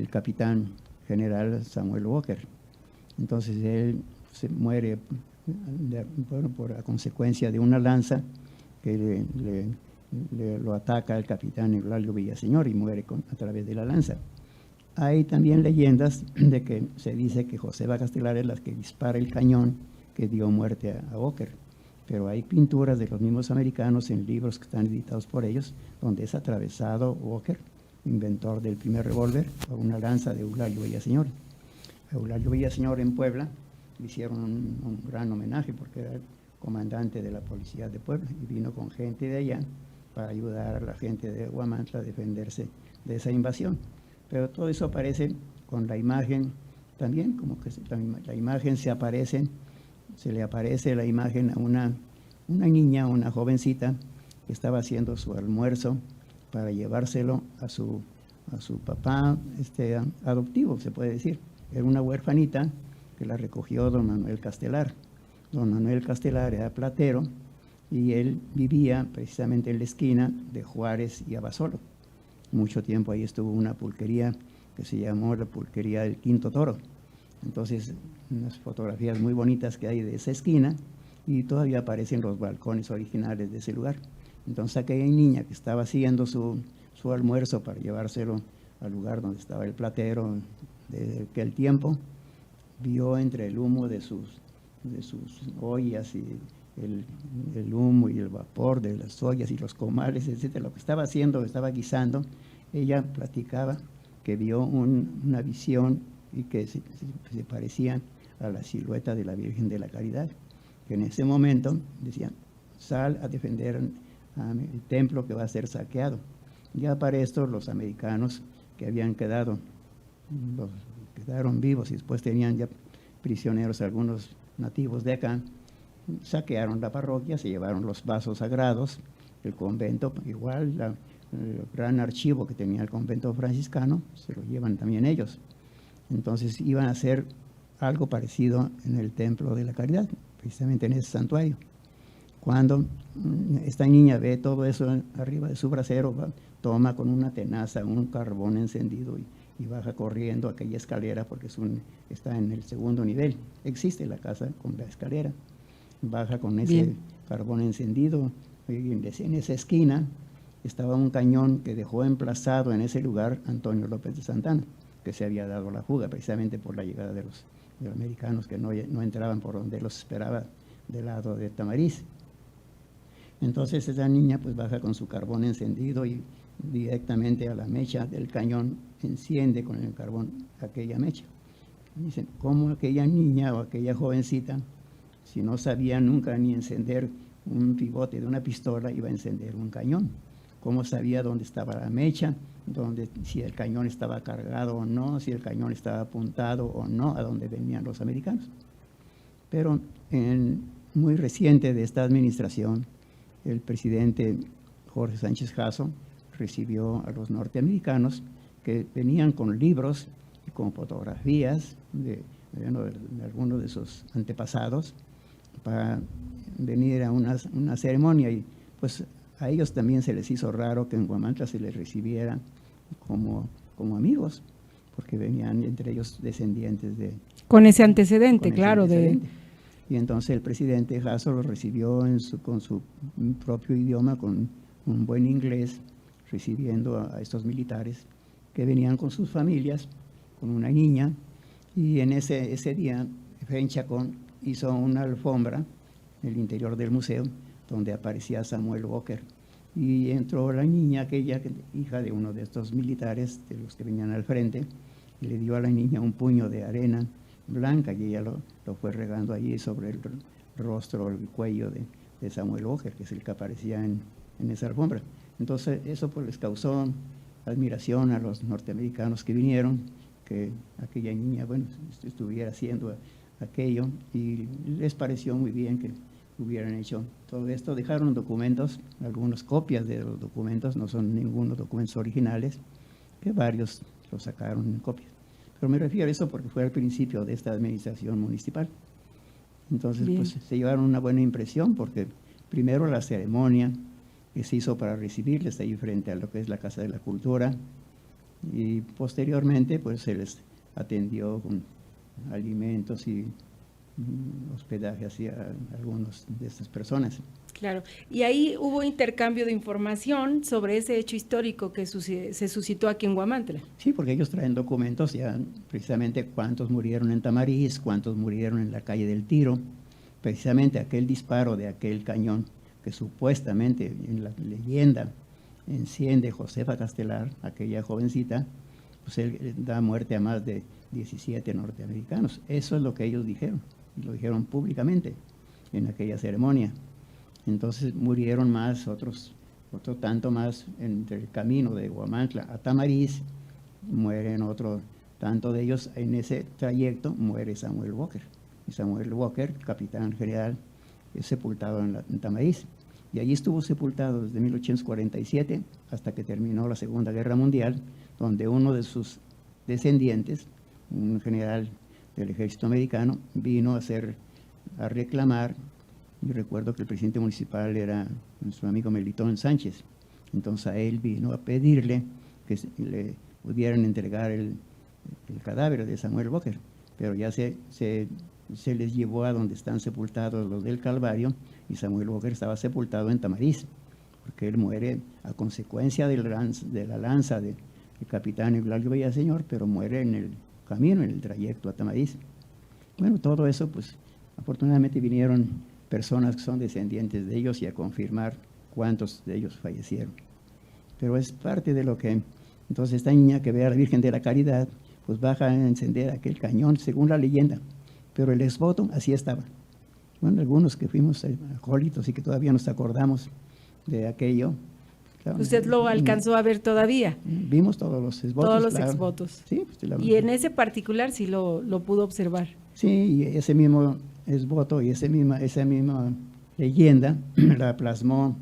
Speaker 2: capitán general Samuel Walker. Entonces él se muere por la consecuencia de una lanza que lo ataca el capitán Eulalio Villaseñor y muere a través de la lanza. Hay también leyendas de que se dice que Josefa Castelar es la que dispara el cañón que dio muerte a Walker, pero hay pinturas de los mismos americanos en libros que están editados por ellos, donde es atravesado Walker, inventor del primer revólver, por una lanza de Eulalio Villaseñor. A Eulalio Villaseñor en Puebla le hicieron un gran homenaje porque era el comandante de la policía de Puebla y vino con gente de allá para ayudar a la gente de Huamantla a defenderse de esa invasión. Pero todo eso aparece con la imagen también, como que la imagen se le aparece la imagen a una niña, una jovencita, que estaba haciendo su almuerzo para llevárselo a su papá adoptivo, se puede decir. Era una huérfanita que la recogió don Manuel Castelar. Don Manuel Castelar era platero y él vivía precisamente en la esquina de Juárez y Abasolo. Mucho tiempo ahí estuvo una pulquería que se llamó la Pulquería del Quinto Toro. Entonces, unas fotografías muy bonitas que hay de esa esquina, y todavía aparecen los balcones originales de ese lugar. Entonces aquella niña que estaba haciendo su almuerzo para llevárselo al lugar donde estaba el platero de aquel tiempo, vio entre el humo de sus ollas y el humo y el vapor de las ollas y los comales, etcétera, lo que estaba haciendo, estaba guisando. Ella platicaba que vio una visión y que se parecían a la silueta de la Virgen de la Caridad, que en ese momento decían: sal a defender el templo que va a ser saqueado. Ya para esto los americanos que habían quedaron vivos y después tenían ya prisioneros algunos nativos de acá, saquearon la parroquia, se llevaron los vasos sagrados, el convento, igual el gran archivo que tenía el convento franciscano, se lo llevan también ellos. Entonces iban a hacer algo parecido en el Templo de la Caridad, precisamente en ese santuario. Cuando esta niña ve todo eso arriba de su brasero, toma con una tenaza un carbón encendido y baja corriendo a aquella escalera porque está en el segundo nivel. Existe la casa con la escalera. Baja con ese carbón encendido y en esa esquina estaba un cañón que dejó emplazado en ese lugar Antonio López de Santana, que se había dado la fuga precisamente por la llegada de los americanos que no entraban por donde los esperaba del lado de Tamariz. Entonces esa niña pues baja con su carbón encendido y directamente a la mecha del cañón enciende con el carbón aquella mecha. Dicen, ¿cómo aquella niña o aquella jovencita, si no sabía nunca ni encender un pivote de una pistola, iba a encender un cañón? ¿Cómo sabía dónde estaba la mecha, si el cañón estaba cargado o no, si el cañón estaba apuntado o no, a dónde venían los americanos? Pero muy reciente de esta administración, el presidente Jorge Sánchez Jasso recibió a los norteamericanos que venían con libros y con fotografías de algunos de sus antepasados para venir a una ceremonia, y pues a ellos también se les hizo raro que en Huamantla se les recibiera como amigos, porque venían entre ellos descendientes de...
Speaker 1: Con ese antecedente, claro.
Speaker 2: Y entonces el presidente Jasso los recibió con su propio idioma, con un buen inglés, recibiendo a estos militares que venían con sus familias, con una niña, y en ese día Efraín Chacón hizo una alfombra en el interior del museo donde aparecía Samuel Walker, y entró la niña, aquella hija de uno de estos militares, de los que venían al frente, y le dio a la niña un puño de arena blanca, y ella lo fue regando allí sobre el rostro, el cuello de Samuel Walker, que es el que aparecía en esa alfombra. Entonces eso pues les causó admiración a los norteamericanos que vinieron, que aquella niña, bueno, estuviera haciendo aquello, y les pareció muy bien que hubieran hecho todo esto. Dejaron documentos, algunas copias de los documentos, no son ningunos documentos originales, que varios los sacaron en copias. Pero me refiero a eso porque fue al principio de esta administración municipal. Entonces, pues se llevaron una buena impresión, porque primero la ceremonia que se hizo para recibirles ahí frente a lo que es la Casa de la Cultura, y posteriormente pues se les atendió con alimentos y hospedaje hacia algunos de estas personas.
Speaker 1: Claro, y ahí hubo intercambio de información sobre ese hecho histórico que se suscitó aquí en Huamantla.
Speaker 2: Sí, porque ellos traen documentos ya precisamente cuántos murieron en Tamariz, cuántos murieron en la calle del Tiro, precisamente aquel disparo de aquel cañón que supuestamente en la leyenda enciende Josefa Castelar, aquella jovencita, pues él da muerte a más de 17 norteamericanos. Eso es lo que ellos dijeron, y lo dijeron públicamente en aquella ceremonia. Entonces murieron más, otro tanto más entre el camino de Huamantla a Tamariz, mueren otro tanto de ellos. En ese trayecto muere Samuel Walker, y Samuel Walker, capitán general, es sepultado en Tamariz, y allí estuvo sepultado desde 1847 hasta que terminó la Segunda Guerra Mundial, donde uno de sus descendientes, un general del ejército americano, vino a reclamar. Yo recuerdo que el presidente municipal era nuestro amigo Melitón Sánchez. Entonces a él vino a pedirle que le pudieran entregar el cadáver de Samuel Walker, pero ya se les llevó a donde están sepultados los del Calvario, y Samuel Walker estaba sepultado en Tamariz, porque él muere a consecuencia de la lanza del capitán Eulalio Villaseñor, pero muere en el camino, en el trayecto a Tamariz. Bueno, todo eso, pues afortunadamente vinieron personas que son descendientes de ellos y a confirmar cuántos de ellos fallecieron. Pero es parte de lo que, entonces esta niña que ve a la Virgen de la Caridad, pues baja a encender aquel cañón, según la leyenda, pero el exvoto así estaba. Bueno, algunos que fuimos acólitos y que todavía nos acordamos de aquello.
Speaker 1: Claro, ¿usted lo alcanzó a ver todavía?
Speaker 2: Vimos todos los exvotos.
Speaker 1: Todos los exvotos.
Speaker 2: Sí, pues,
Speaker 1: y en ese particular sí lo pudo observar.
Speaker 2: Sí, y ese mismo exvoto y esa misma leyenda la plasmó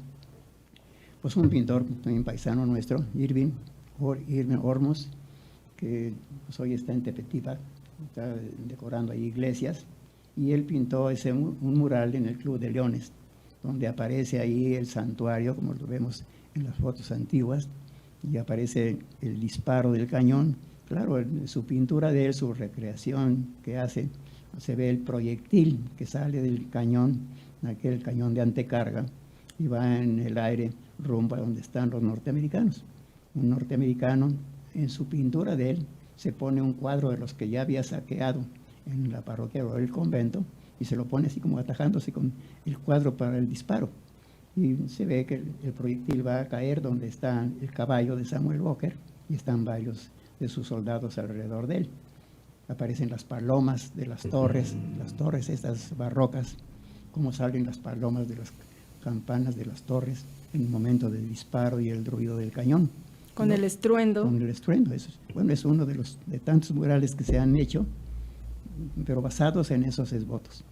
Speaker 2: pues un pintor, también paisano nuestro, Irving Ormos, que pues, hoy está en Tepetipa, está decorando ahí iglesias, y él pintó un mural en el Club de Leones, donde aparece ahí el santuario, como lo vemos en las fotos antiguas, y aparece el disparo del cañón. Claro, su pintura de él, su recreación que hace, se ve el proyectil que sale del cañón, aquel cañón de antecarga, y va en el aire rumbo a donde están los norteamericanos. Un norteamericano, en su pintura de él, se pone un cuadro de los que ya había saqueado en la parroquia o el convento, y se lo pone así como atajándose con el cuadro para el disparo. Y se ve que el proyectil va a caer donde está el caballo de Samuel Walker, y están varios de sus soldados alrededor de él. Aparecen las palomas de las torres estas barrocas, como salen las palomas de las campanas de las torres en el momento del disparo y el ruido del cañón.
Speaker 1: Con, ¿no?, el estruendo.
Speaker 2: Con el estruendo. Bueno, es uno de tantos murales que se han hecho, pero basados en esos esbotos.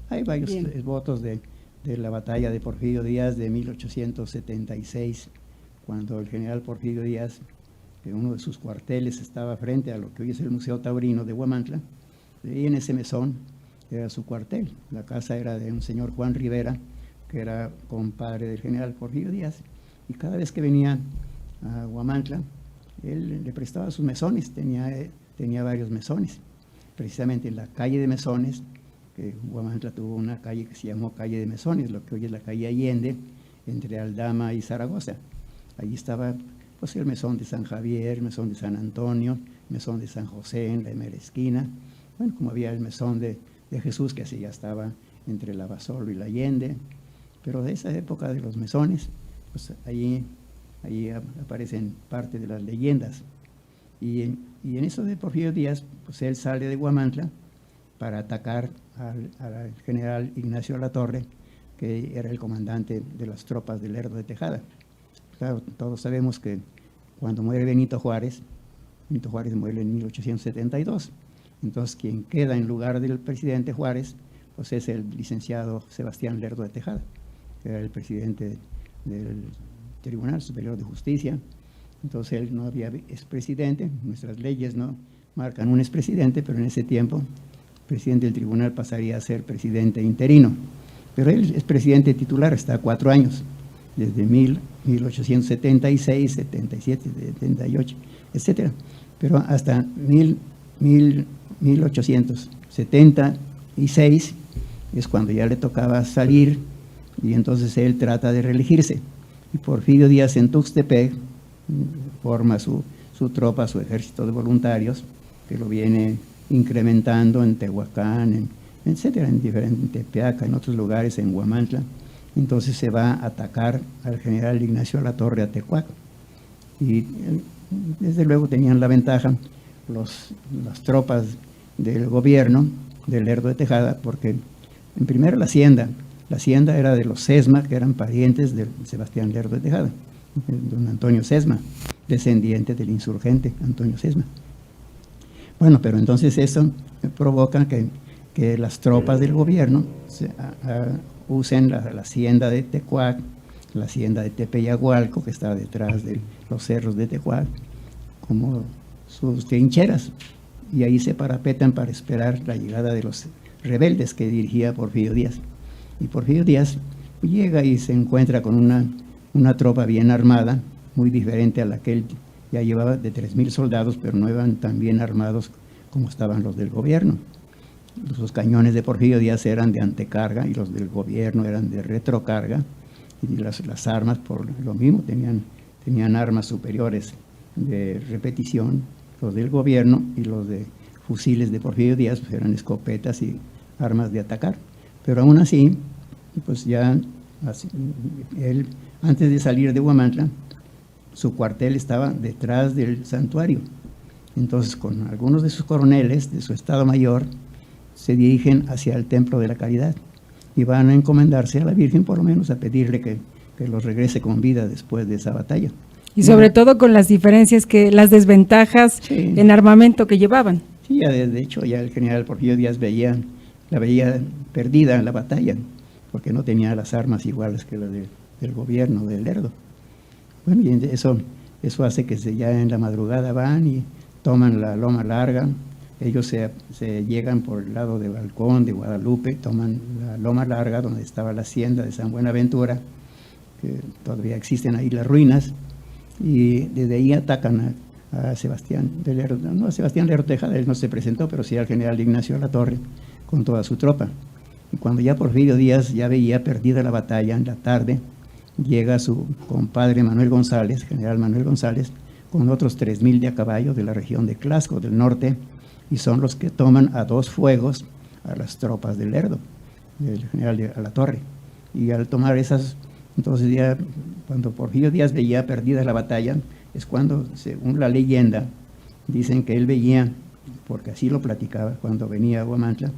Speaker 2: Hay varios esbotos de la batalla de Porfirio Díaz de 1876, cuando el general Porfirio Díaz, que uno de sus cuarteles estaba frente a lo que hoy es el Museo Taurino de Huamantla, y en ese mesón era su cuartel. La casa era de un señor Juan Rivera, que era compadre del general Porfirio Díaz, y cada vez que venía a Huamantla, él le prestaba sus mesones, tenía varios mesones. Precisamente en la calle de Mesones, que Huamantla tuvo una calle que se llamó Calle de Mesones, lo que hoy es la calle Allende, entre Aldama y Zaragoza. Allí estaba pues el mesón de San Javier, el mesón de San Antonio, el mesón de San José en la mera esquina. Bueno, como había el mesón de Jesús, que así ya estaba entre la Basolo y la Allende. Pero de esa época de los mesones, pues allí aparecen parte de las leyendas. Y en eso de Porfirio Díaz, pues él sale de Huamantla para atacar al general Ignacio Latorre, que era el comandante de las tropas del Lerdo de Tejada. Claro, todos sabemos que cuando muere Benito Juárez muere en 1872. Entonces, quien queda en lugar del presidente Juárez, pues es el licenciado Sebastián Lerdo de Tejada, que era el presidente del Tribunal Superior de Justicia. Entonces él no había expresidente, nuestras leyes no marcan un expresidente, pero en ese tiempo el presidente del tribunal pasaría a ser presidente interino. Pero él es presidente titular hasta 4 años, desde 1876, 77, 78, etcétera. Pero hasta 1876 es cuando ya le tocaba salir, y entonces él trata de reelegirse. Y Porfirio Díaz en Tuxtepec forma su tropa, su ejército de voluntarios, que lo viene incrementando en Tehuacán, etcétera, en Tepeaca, en otros lugares, en Huamantla. Entonces se va a atacar al general Ignacio Latorre a Tecuac. Y desde luego tenían la ventaja las tropas del gobierno del Lerdo de Tejada, porque en primera la hacienda era de los Sesma, que eran parientes de Sebastián Lerdo de Tejada, don Antonio Sesma, descendiente del insurgente Antonio Sesma. Bueno, pero entonces eso provoca que las tropas del gobierno usen la hacienda de Tecuac, la hacienda de Tepeyagualco, que está detrás de los cerros de Tecuac, como sus trincheras, y ahí se parapetan para esperar la llegada de los rebeldes que dirigía Porfirio Díaz. Y Porfirio Díaz llega y se encuentra con una tropa bien armada, muy diferente a la que él ya llevaba, de 3,000 soldados, pero no iban tan bien armados como estaban los del gobierno. Los cañones de Porfirio Díaz eran de antecarga y los del gobierno eran de retrocarga, y las armas por lo mismo tenían armas superiores de repetición, los del gobierno, y los de fusiles de Porfirio Díaz pues eran escopetas y armas de atacar. Pero aún así, pues ya él, antes de salir de Huamantla, su cuartel estaba detrás del santuario. Entonces, con algunos de sus coroneles de su Estado Mayor, se dirigen hacia el Templo de la Caridad y van a encomendarse a la Virgen, por lo menos a pedirle que los regrese con vida después de esa batalla.
Speaker 1: Y sobre todo con las diferencias, las desventajas en armamento que llevaban.
Speaker 2: Sí, ya de hecho ya el general Porfirio Díaz la veía perdida en la batalla, porque no tenía las armas iguales que las del gobierno del Lerdo. Bueno, y eso hace que ya en la madrugada van y toman la Loma Larga, ellos se llegan por el lado de Balcón, de Guadalupe, toman la Loma Larga, donde estaba la hacienda de San Buenaventura, que todavía existen ahí las ruinas, y desde ahí atacan a Sebastián de Lerdo, no a Sebastián Lerdo Tejada, él no se presentó, pero sí al general Ignacio Latorre con toda su tropa. Y cuando ya Porfirio Díaz ya veía perdida la batalla en la tarde, llega su compadre Manuel González, general Manuel González, con otros 3,000 de a caballo de la región de Tlaxco, del norte, y son los que toman a 2 fuegos a las tropas de Lerdo, del general de Alatorre. Y al tomar esas, entonces ya cuando Porfirio Díaz veía perdida la batalla, es cuando, según la leyenda, dicen que él veía, porque así lo platicaba cuando venía a Huamantla,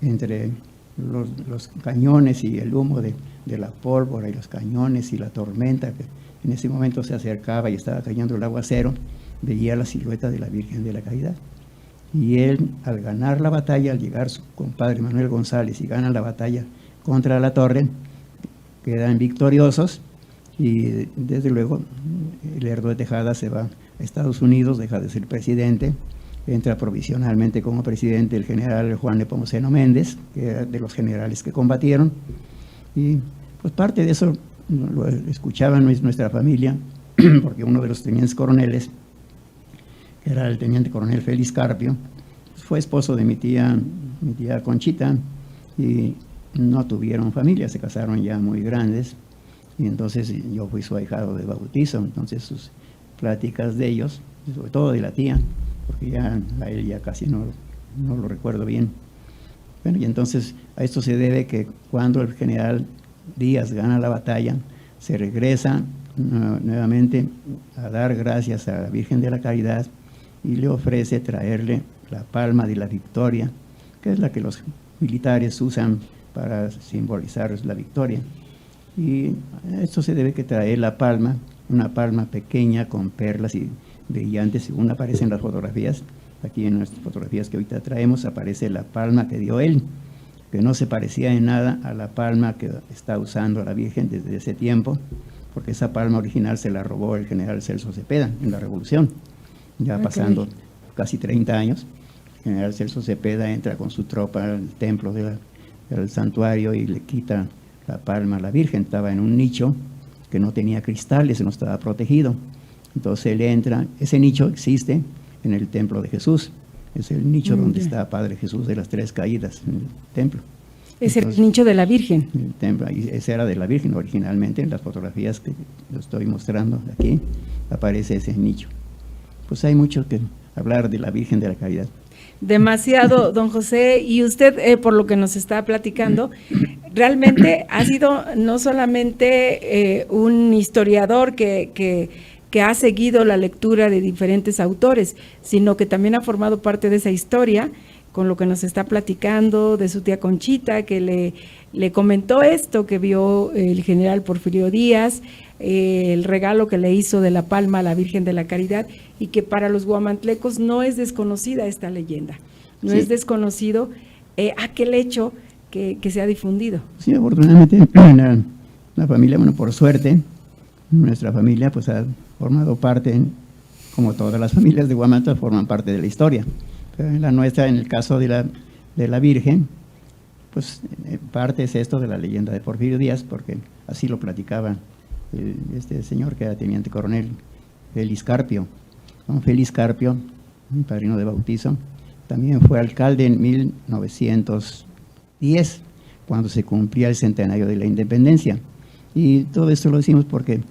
Speaker 2: entre los cañones y el humo de la pólvora y los cañones y la tormenta, que en ese momento se acercaba y estaba cayendo el aguacero, veía la silueta de la Virgen de la Caridad. Y él, al ganar la batalla, al llegar su compadre Manuel González y gana la batalla contra Alatorre, quedan victoriosos y desde luego Lerdo de Tejada se va a Estados Unidos, deja de ser presidente, entra provisionalmente como presidente el general Juan Nepomuceno Méndez, que era de los generales que combatieron, y pues parte de eso lo escuchaba nuestra familia, porque uno de los tenientes coroneles, que era el teniente coronel Félix Carpio, pues fue esposo de mi tía Conchita, y no tuvieron familia, se casaron ya muy grandes, y entonces yo fui su ahijado de bautizo. Entonces sus pláticas de ellos, sobre todo de la tía, porque ya a él ya casi no lo recuerdo bien. Bueno, y entonces a esto se debe que cuando el general Díaz gana la batalla, se regresa nuevamente a dar gracias a la Virgen de la Caridad y le ofrece traerle la palma de la victoria, que es la que los militares usan para simbolizar la victoria. Y a esto se debe que traer la palma, una palma pequeña con perlas y brillantes, según aparecen las fotografías. Aquí en nuestras fotografías que ahorita traemos aparece la palma que dio él, que no se parecía en nada a la palma que está usando la Virgen desde ese tiempo, porque esa palma original se la robó el general Celso Cepeda en la Revolución. Ya pasando casi 30 años, el general Celso Cepeda entra con su tropa al templo del santuario y le quita la palma a la Virgen. Estaba en un nicho que no tenía cristales, no estaba protegido. Entonces él entra, ese nicho existe en el templo de Jesús, es el nicho donde está Padre Jesús de las 3 caídas en el templo.
Speaker 1: Es el nicho de la Virgen.
Speaker 2: El templo, y ese era de la Virgen originalmente. En las fotografías que lo estoy mostrando aquí aparece ese nicho. Pues hay mucho que hablar de la Virgen de la Caridad.
Speaker 1: Demasiado, don José, y usted, por lo que nos está platicando, realmente ha sido no solamente un historiador que ha seguido la lectura de diferentes autores, sino que también ha formado parte de esa historia, con lo que nos está platicando de su tía Conchita, que le comentó esto que vio el general Porfirio Díaz, el regalo que le hizo de la palma a la Virgen de la Caridad, y que para los huamantlecos no es desconocida esta leyenda, no es desconocido aquel hecho que se ha difundido.
Speaker 2: Sí, afortunadamente la familia, bueno, por suerte, nuestra familia pues ha formado parte, como todas las familias de Huamantla, forman parte de la historia. Pero en la nuestra, en el caso de la Virgen, pues parte es esto de la leyenda de Porfirio Díaz, porque así lo platicaba este señor que era teniente coronel, Félix Carpio. Don Félix Carpio, mi padrino de bautizo, también fue alcalde en 1910, cuando se cumplía el centenario de la independencia. Y todo esto lo decimos porque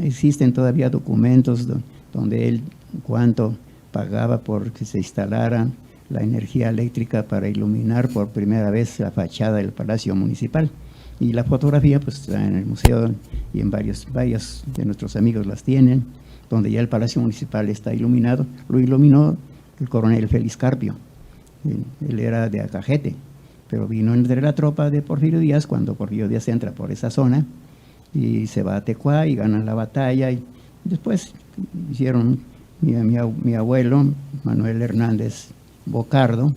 Speaker 2: existen todavía documentos donde él cuánto pagaba por que se instalara la energía eléctrica para iluminar por primera vez la fachada del Palacio Municipal. Y la fotografía pues está en el museo y en varios de nuestros amigos las tienen, donde ya el Palacio Municipal está iluminado. Lo iluminó el coronel Félix Carpio. Él era de Acajete, pero vino entre la tropa de Porfirio Díaz cuando Porfirio Díaz entra por esa zona y se va a Tecuá y ganan la batalla. Y después hicieron mi abuelo, Manuel Hernández Bocardo,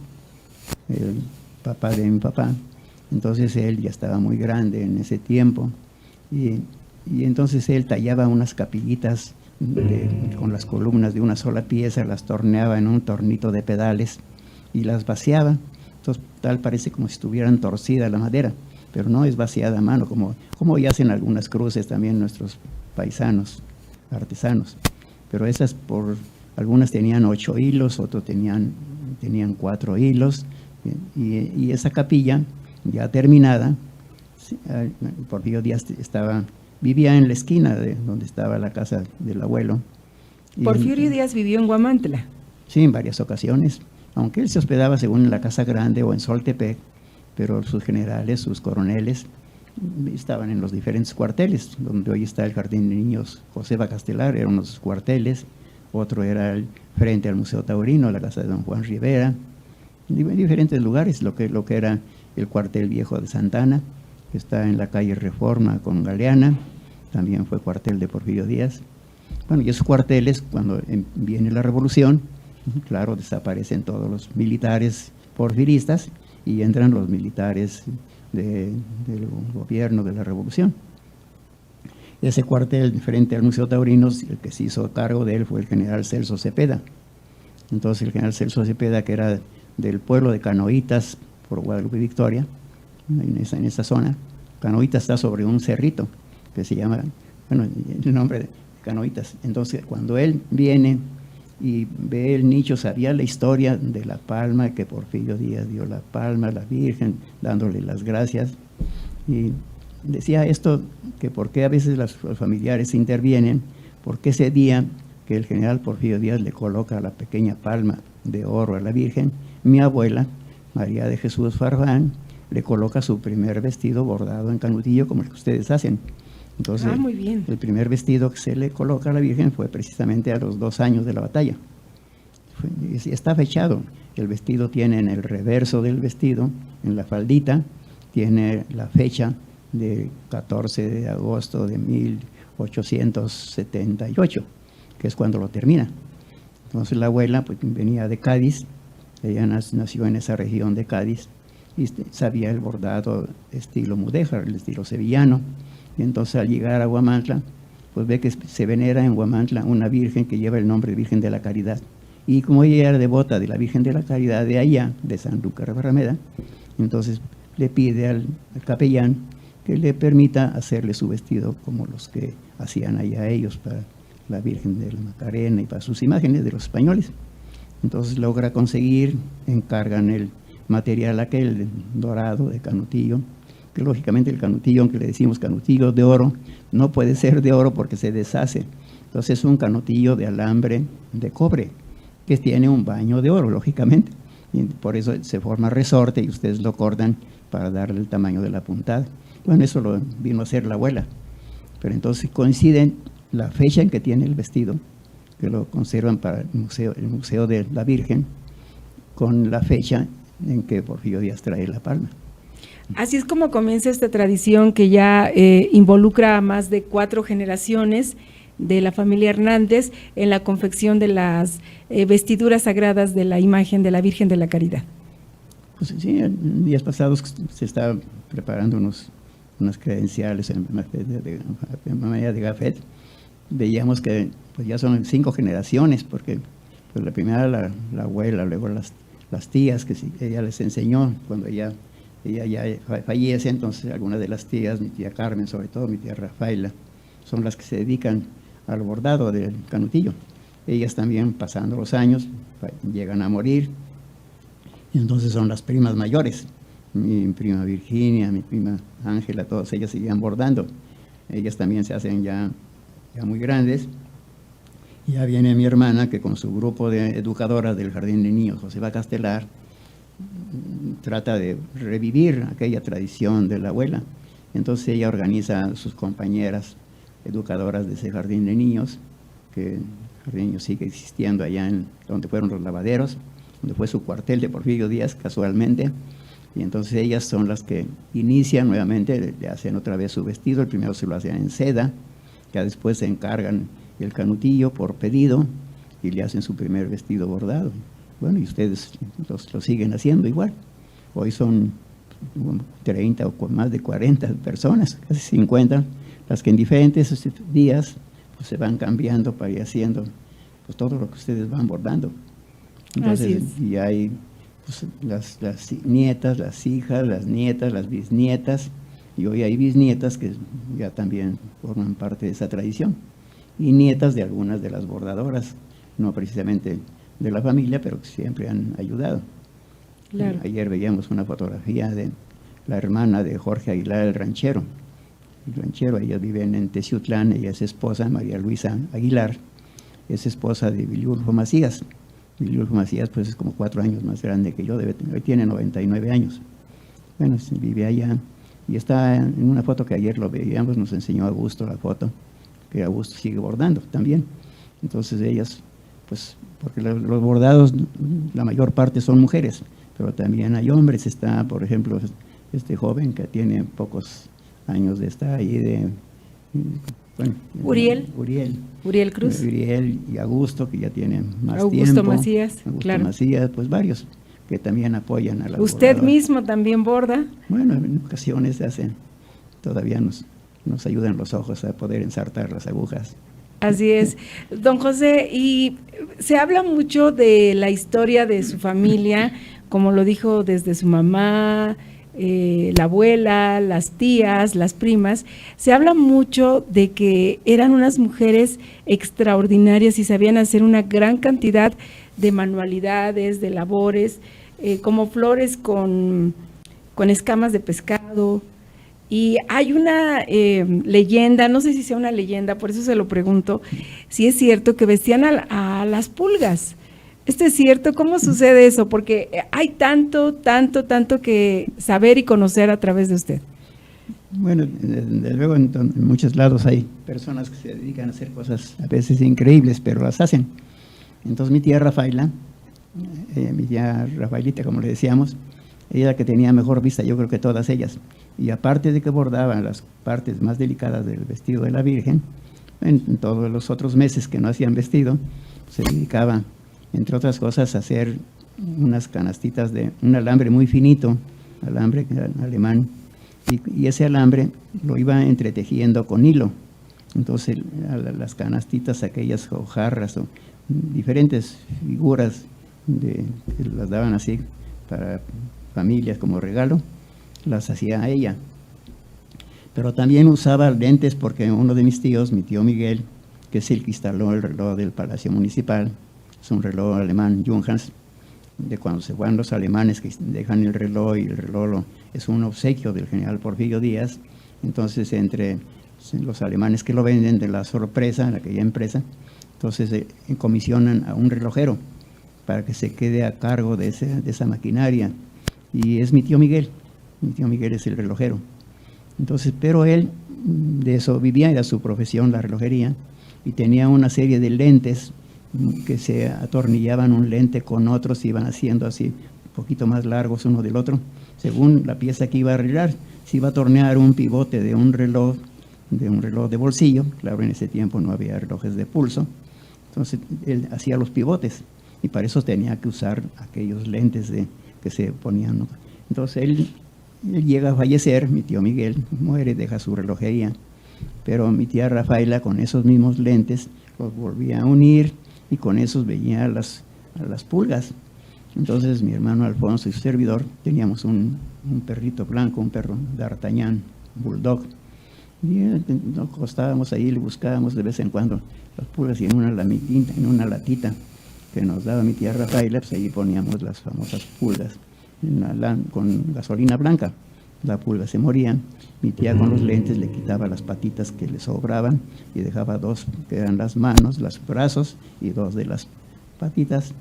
Speaker 2: el papá de mi papá. Entonces él ya estaba muy grande en ese tiempo y entonces él tallaba unas capillitas con las columnas de una sola pieza, las torneaba en un tornito de pedales y las vaciaba. Entonces, tal parece como si estuvieran torcida la madera, pero no es vaciada a mano, como ya hacen algunas cruces también nuestros paisanos, artesanos. Pero esas, algunas tenían 8 hilos, otros tenían 4 hilos, y esa capilla, ya terminada, Porfirio Díaz vivía en la esquina de donde estaba la casa del abuelo.
Speaker 1: Porfirio Díaz vivió en Huamantla.
Speaker 2: Sí, en varias ocasiones, aunque él se hospedaba según en la Casa Grande o en Soltepec, pero sus generales, sus coroneles, estaban en los diferentes cuarteles, donde hoy está el Jardín de Niños Joseba Castelar, eran unos cuarteles, otro era frente al Museo Taurino, la casa de don Juan Rivera, en diferentes lugares, lo que era el cuartel viejo de Santana, que está en la calle Reforma con Galeana, también fue cuartel de Porfirio Díaz. Bueno, y esos cuarteles, cuando viene la revolución, claro, desaparecen todos los militares porfiristas y entran los militares del gobierno de la revolución. Ese cuartel frente al Museo Taurino, el que se hizo cargo de él fue el general Celso Cepeda. Entonces el general Celso Cepeda, que era del pueblo de Canoitas, por Guadalupe Victoria, en esa zona. Canoitas está sobre un cerrito que se llama, bueno, el nombre de Canoitas. Entonces, cuando él viene y ve el nicho, sabía la historia de la palma, que Porfirio Díaz dio la palma a la Virgen, dándole las gracias. Y decía esto, que por qué a veces los familiares intervienen, porque ese día que el general Porfirio Díaz le coloca la pequeña palma de oro a la Virgen, mi abuela, María de Jesús Farfán, le coloca su primer vestido bordado en canutillo, como el que ustedes hacen. Entonces,
Speaker 1: muy bien.
Speaker 2: El primer vestido que se le coloca a la Virgen fue precisamente a los 2 años de la batalla. Está fechado. El vestido tiene en el reverso del vestido, en la faldita, tiene la fecha de 14 de agosto de 1878, que es cuando lo termina. Entonces la abuela pues, venía de Cádiz, ella nació en esa región de Cádiz, y sabía el bordado estilo mudéjar, el estilo sevillano. Y entonces al llegar a Huamantla, pues ve que se venera en Huamantla una virgen que lleva el nombre de Virgen de la Caridad. Y como ella era devota de la Virgen de la Caridad de allá, de San Lucas Barrameda, entonces le pide al capellán que le permita hacerle su vestido como los que hacían allá ellos para la Virgen de la Macarena y para sus imágenes de los españoles. Entonces logra conseguir, encargan el material aquel dorado de canutillo, que lógicamente el canutillo, aunque le decimos canutillo de oro, no puede ser de oro porque se deshace. Entonces es un canutillo de alambre de cobre, que tiene un baño de oro, lógicamente. Y por eso se forma resorte y ustedes lo cortan para darle el tamaño de la puntada. Bueno, eso lo vino a hacer la abuela. Pero entonces coinciden la fecha en que tiene el vestido, que lo conservan para el Museo de la Virgen, con la fecha en que Porfirio Díaz trae la palma.
Speaker 1: Así es como comienza esta tradición que ya involucra a más de 4 generaciones de la familia Hernández en la confección de las vestiduras sagradas de la imagen de la Virgen de la Caridad.
Speaker 2: Pues sí, en días pasados se está preparando unas credenciales en manera de gafet. Veíamos que pues ya son 5 generaciones, porque pues la primera la abuela, luego las tías, que ella les enseñó cuando ella ya fallece. Entonces algunas de las tías, mi tía Carmen, sobre todo mi tía Rafaela, son las que se dedican al bordado del canutillo. Ellas también, pasando los años, llegan a morir, y entonces son las primas mayores. Mi prima Virginia, mi prima Ángela, todas ellas seguían bordando. Ellas también se hacen ya muy grandes. Ya viene mi hermana, que con su grupo de educadoras del Jardín de Niños Joseba Castelar trata de revivir aquella tradición de la abuela. Entonces ella organiza a sus compañeras educadoras de ese Jardín de Niños, que el Jardín de Niños sigue existiendo allá en donde fueron los lavaderos, donde fue su cuartel de Porfirio Díaz, casualmente. Y entonces ellas son las que inician nuevamente, le hacen otra vez su vestido. El primero se lo hacen en seda, ya después se encargan el canutillo por pedido y le hacen su primer vestido bordado. Bueno, y ustedes lo siguen haciendo igual. Hoy son 30 o más de 40 personas, casi 50, las que en diferentes días pues, se van cambiando para ir haciendo pues, todo lo que ustedes van bordando. Entonces, y hay pues, las nietas, las hijas, las nietas, las bisnietas, y hoy hay bisnietas que ya también forman parte de esa tradición, y nietas de algunas de las bordadoras, no precisamente de la familia, pero que siempre han ayudado.
Speaker 1: Claro.
Speaker 2: Ayer veíamos una fotografía de la hermana de Jorge Aguilar, el ranchero. El ranchero, ellas viven en Teciutlán, ella es esposa, María Luisa Aguilar, es esposa de Viliulfo Macías. Viliulfo Macías pues es como 4 años más grande que yo, hoy tiene 99 años. Bueno, vive allá y está en una foto que ayer lo veíamos, nos enseñó Augusto la foto, que Augusto sigue bordando también. Entonces ellas, pues, porque los bordados, la mayor parte son mujeres, pero también hay hombres. Está, por ejemplo, este joven que tiene pocos años de estar ahí, bueno,
Speaker 1: Uriel Cruz.
Speaker 2: Uriel y Augusto, que ya tienen más
Speaker 1: Augusto
Speaker 2: tiempo.
Speaker 1: Macías,
Speaker 2: Augusto
Speaker 1: claro.
Speaker 2: Macías, pues varios que también apoyan a la
Speaker 1: Usted
Speaker 2: bordadora.
Speaker 1: mismo también borda.
Speaker 2: Bueno, en ocasiones todavía nos ayudan los ojos a poder ensartar las agujas.
Speaker 1: Así es. Don José, y se habla mucho de la historia de su familia, como lo dijo desde su mamá, la abuela, las tías, las primas. Se habla mucho de que eran unas mujeres extraordinarias y sabían hacer una gran cantidad de manualidades, de labores, como flores con escamas de pescado. Y hay una leyenda, no sé si sea una leyenda, por eso se lo pregunto, si es cierto que vestían a las pulgas. ¿Esto es cierto? ¿Cómo sucede eso? Porque hay tanto que saber y conocer a través de usted.
Speaker 2: Bueno, desde luego en muchos lados hay personas que se dedican a hacer cosas a veces increíbles, pero las hacen. Entonces mi tía Rafaela, mi tía Rafaelita, como le decíamos, ella la que tenía mejor vista, yo creo que todas ellas. Y aparte de que bordaban las partes más delicadas del vestido de la Virgen, en todos los otros meses que no hacían vestido, se dedicaba, entre otras cosas, a hacer unas canastitas de un alambre muy finito, alambre alemán, y ese alambre lo iba entretejiendo con hilo. Entonces las canastitas, aquellas hojarras o diferentes figuras que las daban así para familias como regalo, las hacía ella. Pero también usaba lentes porque uno de mis tíos, mi tío Miguel, que es el que instaló el reloj del Palacio Municipal, es un reloj alemán, Junghans, de cuando se van los alemanes que dejan el reloj, y el reloj es un obsequio del general Porfirio Díaz. Entonces entre los alemanes que lo venden de la sorpresa, en aquella empresa, entonces comisionan a un relojero para que se quede a cargo de esa maquinaria, y es mi tío Miguel es el relojero. Entonces, pero él de eso vivía, era su profesión la relojería, y tenía una serie de lentes que se atornillaban un lente con otros, iban haciendo así un poquito más largos uno del otro, según la pieza que iba a arreglar. Se iba a tornear un pivote de un reloj de bolsillo, claro, en ese tiempo no había relojes de pulso, entonces él hacía los pivotes, y para eso tenía que usar aquellos lentes que se ponían, ¿no? Entonces él llega a fallecer, mi tío Miguel muere, deja su relojería, pero mi tía Rafaela con esos mismos lentes los volvía a unir, y con esos veía a las pulgas. Entonces mi hermano Alfonso y su servidor teníamos un perrito blanco, un perro d'Artagnan, bulldog, y nos acostábamos ahí, le buscábamos de vez en cuando las pulgas, y en una latita que nos daba mi tía Rafaela, pues ahí poníamos las famosas pulgas con gasolina blanca. La pulga se moría, mi tía con los lentes le quitaba las patitas que le sobraban y dejaba 2 que eran las manos, los brazos, y 2 de las patitas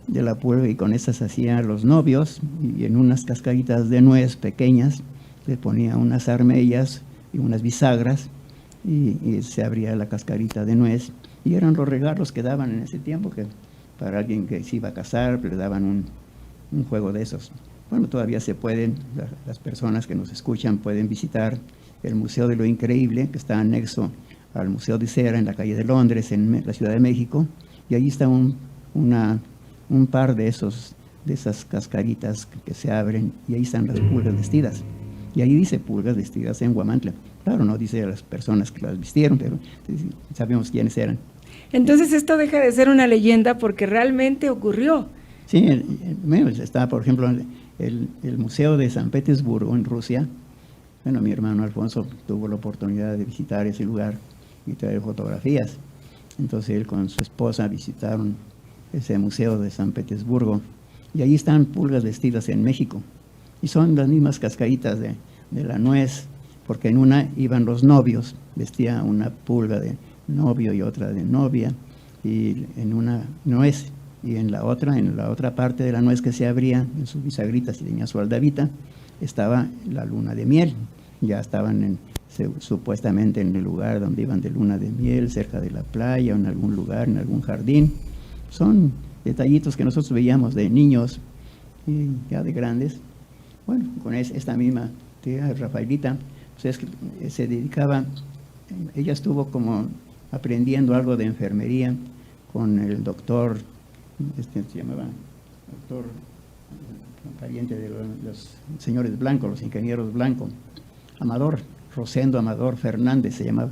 Speaker 2: de la pulga, y con esas hacía los novios, y en unas cascaritas de nuez pequeñas le ponía unas armellas y unas bisagras, y se abría la cascarita de nuez, y eran los regalos que daban en ese tiempo, que para alguien que se iba a casar le daban un juego de esos. Bueno, todavía se pueden, las personas que nos escuchan pueden visitar el Museo de lo Increíble, que está anexo al Museo de Cera en la calle de Londres, en la Ciudad de México, y ahí está un par de esas cascaritas que se abren, y ahí están las pulgas vestidas. Y ahí dice pulgas vestidas en Huamantla. Claro, no dice a las personas que las vistieron, pero sabemos quiénes eran.
Speaker 1: Entonces esto deja de ser una leyenda porque realmente ocurrió.
Speaker 2: Sí, bueno, está, por ejemplo, el Museo de San Petersburgo en Rusia. Bueno, mi hermano Alfonso tuvo la oportunidad de visitar ese lugar y traer fotografías. Entonces él con su esposa visitaron ese Museo de San Petersburgo y ahí están pulgas vestidas en México. Y son las mismas cascaditas de la nuez, porque en una iban los novios, vestía una pulga de novio y otra de novia, y en una nuez, y en la otra parte de la nuez que se abría, en sus bisagritas y tenía su aldabita, estaba la luna de miel. Ya estaban supuestamente en el lugar donde iban de luna de miel, cerca de la playa, o en algún lugar, en algún jardín. Son detallitos que nosotros veíamos de niños y ya de grandes. Bueno, con esta misma tía Rafaelita, pues se dedicaba, ella estuvo como aprendiendo algo de enfermería con el doctor, se llamaba doctor, pariente de los señores Blanco, los ingenieros Blanco, Amador, Rosendo Amador Fernández se llamaba,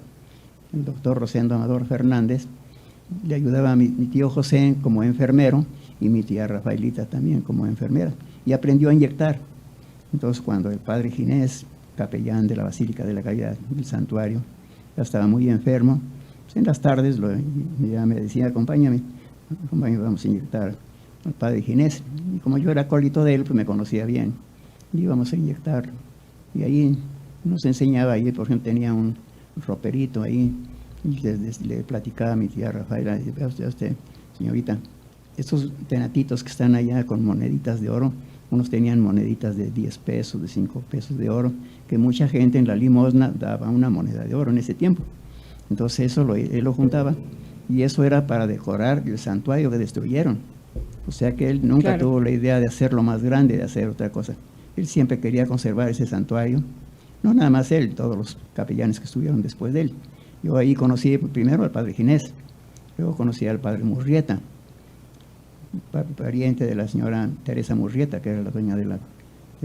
Speaker 2: el doctor Rosendo Amador Fernández. Le ayudaba a mi tío José como enfermero y mi tía Rafaelita también como enfermera, y aprendió a inyectar. Entonces, cuando el padre Ginés, capellán de la Basílica de la Caridad, del santuario, ya estaba muy enfermo, pues en las tardes ya me decía, acompáñame, vamos a inyectar al padre Ginés. Y como yo era acólito de él, pues me conocía bien, y íbamos a inyectar. Y ahí nos enseñaba, ahí por ejemplo tenía un roperito ahí, y le platicaba a mi tía Rafaela, y vea usted, señorita, estos tenatitos que están allá con moneditas de oro, unos tenían moneditas de 10 pesos, de 5 pesos de oro, que mucha gente en la limosna daba una moneda de oro en ese tiempo. Entonces eso él lo juntaba, y eso era para decorar el santuario que destruyeron. O sea que él nunca tuvo la idea de hacerlo más grande, de hacer otra cosa. Él siempre quería conservar ese santuario, no nada más él, todos los capellanes que estuvieron después de él. Yo ahí conocí primero al padre Ginés, luego conocí al padre Murrieta, pariente de la señora Teresa Murrieta, que era la dueña de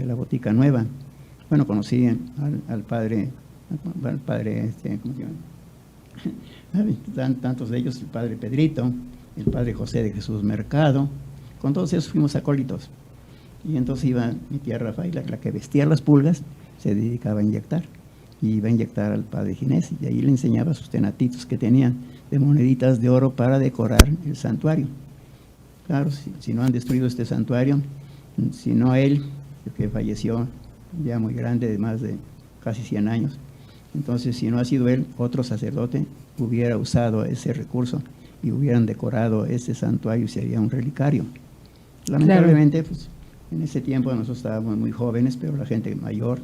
Speaker 2: la botica nueva. Bueno, conocí al padre, ¿cómo se llama? Tantos de ellos, el padre Pedrito, el padre José de Jesús Mercado. Con todos esos fuimos acólitos. Y entonces iba mi tía Rafaela, la que vestía las pulgas, se dedicaba a inyectar. Y iba a inyectar al padre Ginés, y ahí le enseñaba sus tenatitos que tenían de moneditas de oro para decorar el santuario. Claro, si no han destruido este santuario, si no él, que falleció ya muy grande, de más de casi 100 años, entonces si no ha sido él, otro sacerdote hubiera usado ese recurso y hubieran decorado ese santuario y sería un relicario. Lamentablemente, pues, en ese tiempo nosotros estábamos muy jóvenes, pero la gente mayor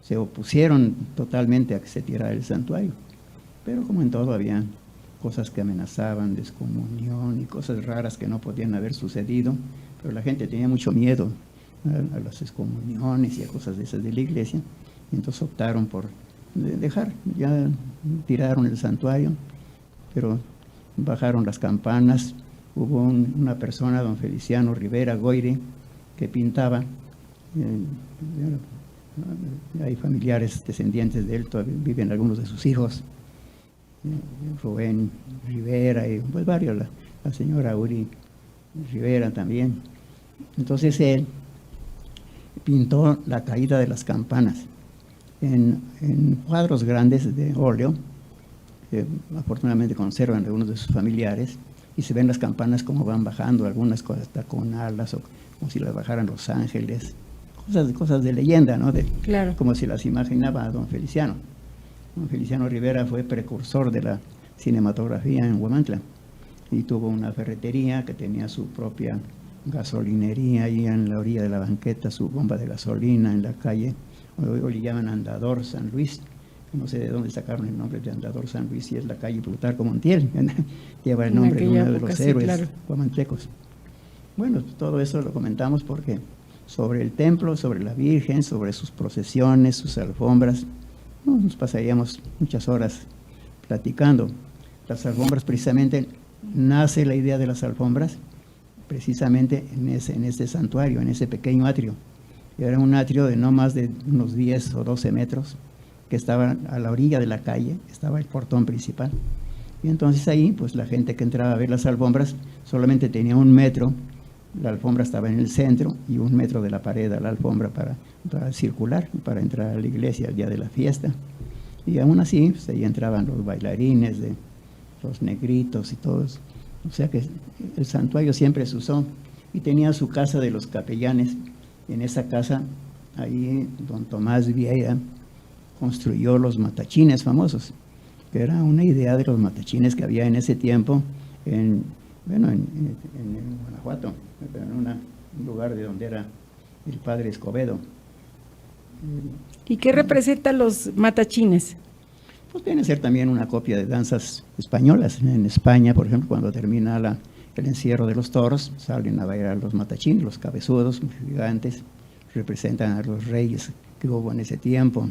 Speaker 2: se opusieron totalmente a que se tirara el santuario. Pero como en todo había cosas que amenazaban, descomunión y cosas raras que no podían haber sucedido, pero la gente tenía mucho miedo a las excomuniones y a cosas de esas de la iglesia, y entonces optaron por dejar, ya tiraron el santuario, pero bajaron las campanas. Hubo una persona, don Feliciano Rivera Goire, que pintaba, hay familiares descendientes de él, todavía viven algunos de sus hijos, Rubén Rivera y pues varios, la señora Uri Rivera también. Entonces él pintó la caída de las campanas en cuadros grandes de óleo, que afortunadamente conservan algunos de sus familiares, y se ven las campanas como van bajando, algunas cosas hasta con alas, o como si las bajaran los ángeles, cosas de leyenda, ¿no?
Speaker 1: Claro.
Speaker 2: Como si las imaginaba don Feliciano. Don Feliciano Rivera fue precursor de la cinematografía en Huamantla, y tuvo una ferretería que tenía su propia gasolinería ahí en la orilla de la banqueta, su bomba de gasolina en la calle, hoy le llaman Andador San Luis, no sé de dónde sacaron el nombre de Andador San Luis, y es la calle Plutarco Montiel, lleva el nombre de uno de los héroes huamantlecos. Bueno, todo eso lo comentamos porque sobre el templo, sobre la Virgen, sobre sus procesiones, sus alfombras, nos pasaríamos muchas horas platicando. Las alfombras, precisamente, nace la idea de las alfombras precisamente en ese santuario, en ese pequeño atrio. Era un atrio de no más de unos 10 o 12 metros, que estaba a la orilla de la calle, estaba el portón principal. Y entonces ahí, pues la gente que entraba a ver las alfombras solamente tenía 1 metro la alfombra estaba en el centro y 1 metro de la pared a la alfombra para circular, para entrar a la iglesia el día de la fiesta. Y aún así, pues, ahí entraban los bailarines, los negritos y todos. O sea que el santuario siempre se usó y tenía su casa de los capellanes. En esa casa, ahí don Tomás Vieira construyó los matachines famosos, que era una idea de los matachines que había en ese tiempo en Guanajuato, en un lugar de donde era el padre Escobedo.
Speaker 1: ¿Y qué representan los matachines?
Speaker 2: Pues viene a ser también una copia de danzas españolas. En España, por ejemplo, cuando termina el encierro de los toros, salen a bailar los matachines, los cabezudos, los gigantes, representan a los reyes que hubo en ese tiempo,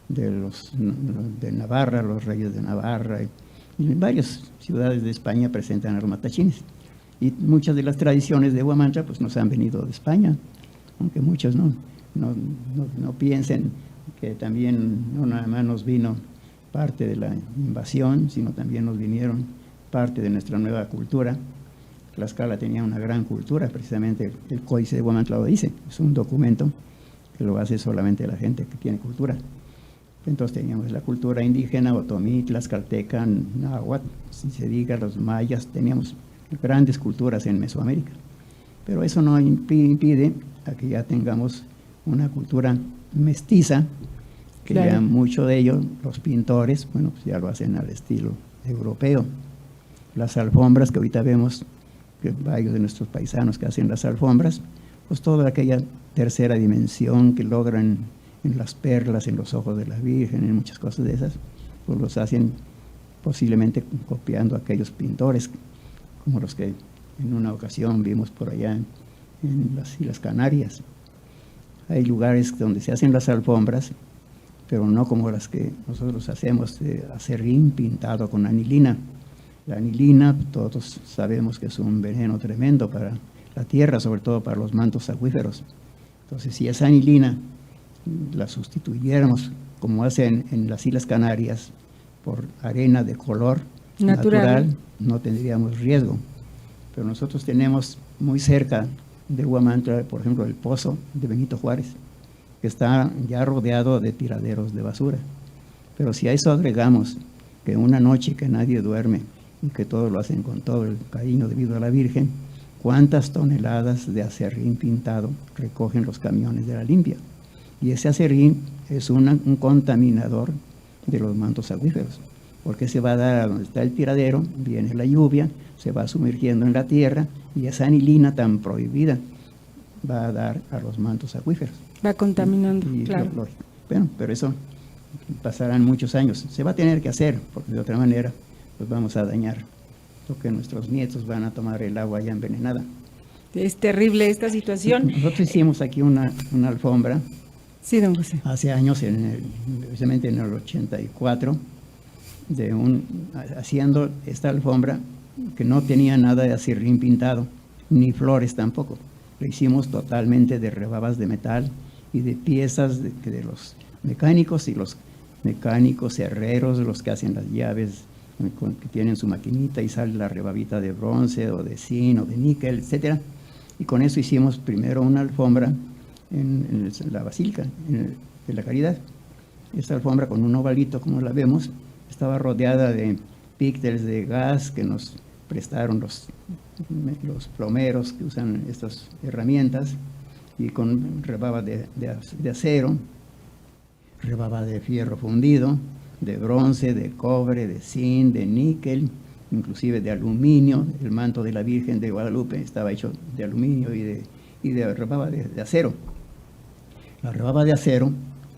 Speaker 2: de Navarra, los reyes de Navarra, y en varias ciudades de España presentan a los matachines. Y muchas de las tradiciones de Huamantla pues nos han venido de España, aunque muchos no piensen que también no nada más nos vino parte de la invasión, sino también nos vinieron parte de nuestra nueva cultura. Tlaxcala tenía una gran cultura, precisamente el Códice de Huamantla lo dice, es un documento que lo hace solamente la gente que tiene cultura. Entonces teníamos la cultura indígena, otomí, tlaxcalteca, náhuatl, si se diga, los mayas, teníamos grandes culturas en Mesoamérica. Pero eso no impide a que ya tengamos una cultura mestiza, que claro, ya mucho de ello, los pintores, bueno, pues ya lo hacen al estilo europeo. Las alfombras que ahorita vemos, que varios de nuestros paisanos que hacen las alfombras, pues toda aquella tercera dimensión que logran en las perlas, en los ojos de la Virgen, en muchas cosas de esas, pues los hacen posiblemente copiando a aquellos pintores, como los que en una ocasión vimos por allá en las Islas Canarias. Hay lugares donde se hacen las alfombras, pero no como las que nosotros hacemos de acerrín pintado con anilina. La anilina, todos sabemos que es un veneno tremendo para la tierra, sobre todo para los mantos acuíferos. Entonces, si esa anilina la sustituyéramos, como hacen en las Islas Canarias, por arena de color natural, no tendríamos riesgo. Pero nosotros tenemos muy cerca de Huamantla, por ejemplo, el pozo de Benito Juárez, que está ya rodeado de tiraderos de basura. Pero si a eso agregamos que una noche que nadie duerme y que todos lo hacen con todo el cariño debido a la Virgen, ¿cuántas toneladas de acerrín pintado recogen los camiones de la limpia? Y ese acerrín es un contaminador de los mantos acuíferos, porque se va a dar a donde está el tiradero, viene la lluvia, se va sumergiendo en la tierra y esa anilina tan prohibida va a dar a los mantos acuíferos.
Speaker 1: Va contaminando, claro.
Speaker 2: Bueno, pero eso pasarán muchos años. Se va a tener que hacer, porque de otra manera pues vamos a dañar lo que nuestros nietos van a tomar el agua ya envenenada.
Speaker 1: Es terrible esta situación.
Speaker 2: Nosotros hicimos aquí una alfombra.
Speaker 1: Sí, don José.
Speaker 2: Hace años, precisamente en el 84, haciendo esta alfombra que no tenía nada de acerrín pintado, ni flores tampoco. Lo hicimos totalmente de rebabas de metal y de piezas de los mecánicos, y los mecánicos herreros, los que hacen las llaves, que tienen su maquinita y sale la rebabita de bronce o de zinc o de níquel, etcétera. Y con eso hicimos primero una alfombra en la Basílica de la Caridad. Esta alfombra, con un ovalito como la vemos, estaba rodeada de pícteles de gas que nos prestaron los plomeros que usan estas herramientas, y con rebaba de acero, rebaba de fierro fundido, de bronce, de cobre, de zinc, de níquel, inclusive de aluminio. El manto de la Virgen de Guadalupe estaba hecho de aluminio y de rebaba de acero. La rebaba de acero,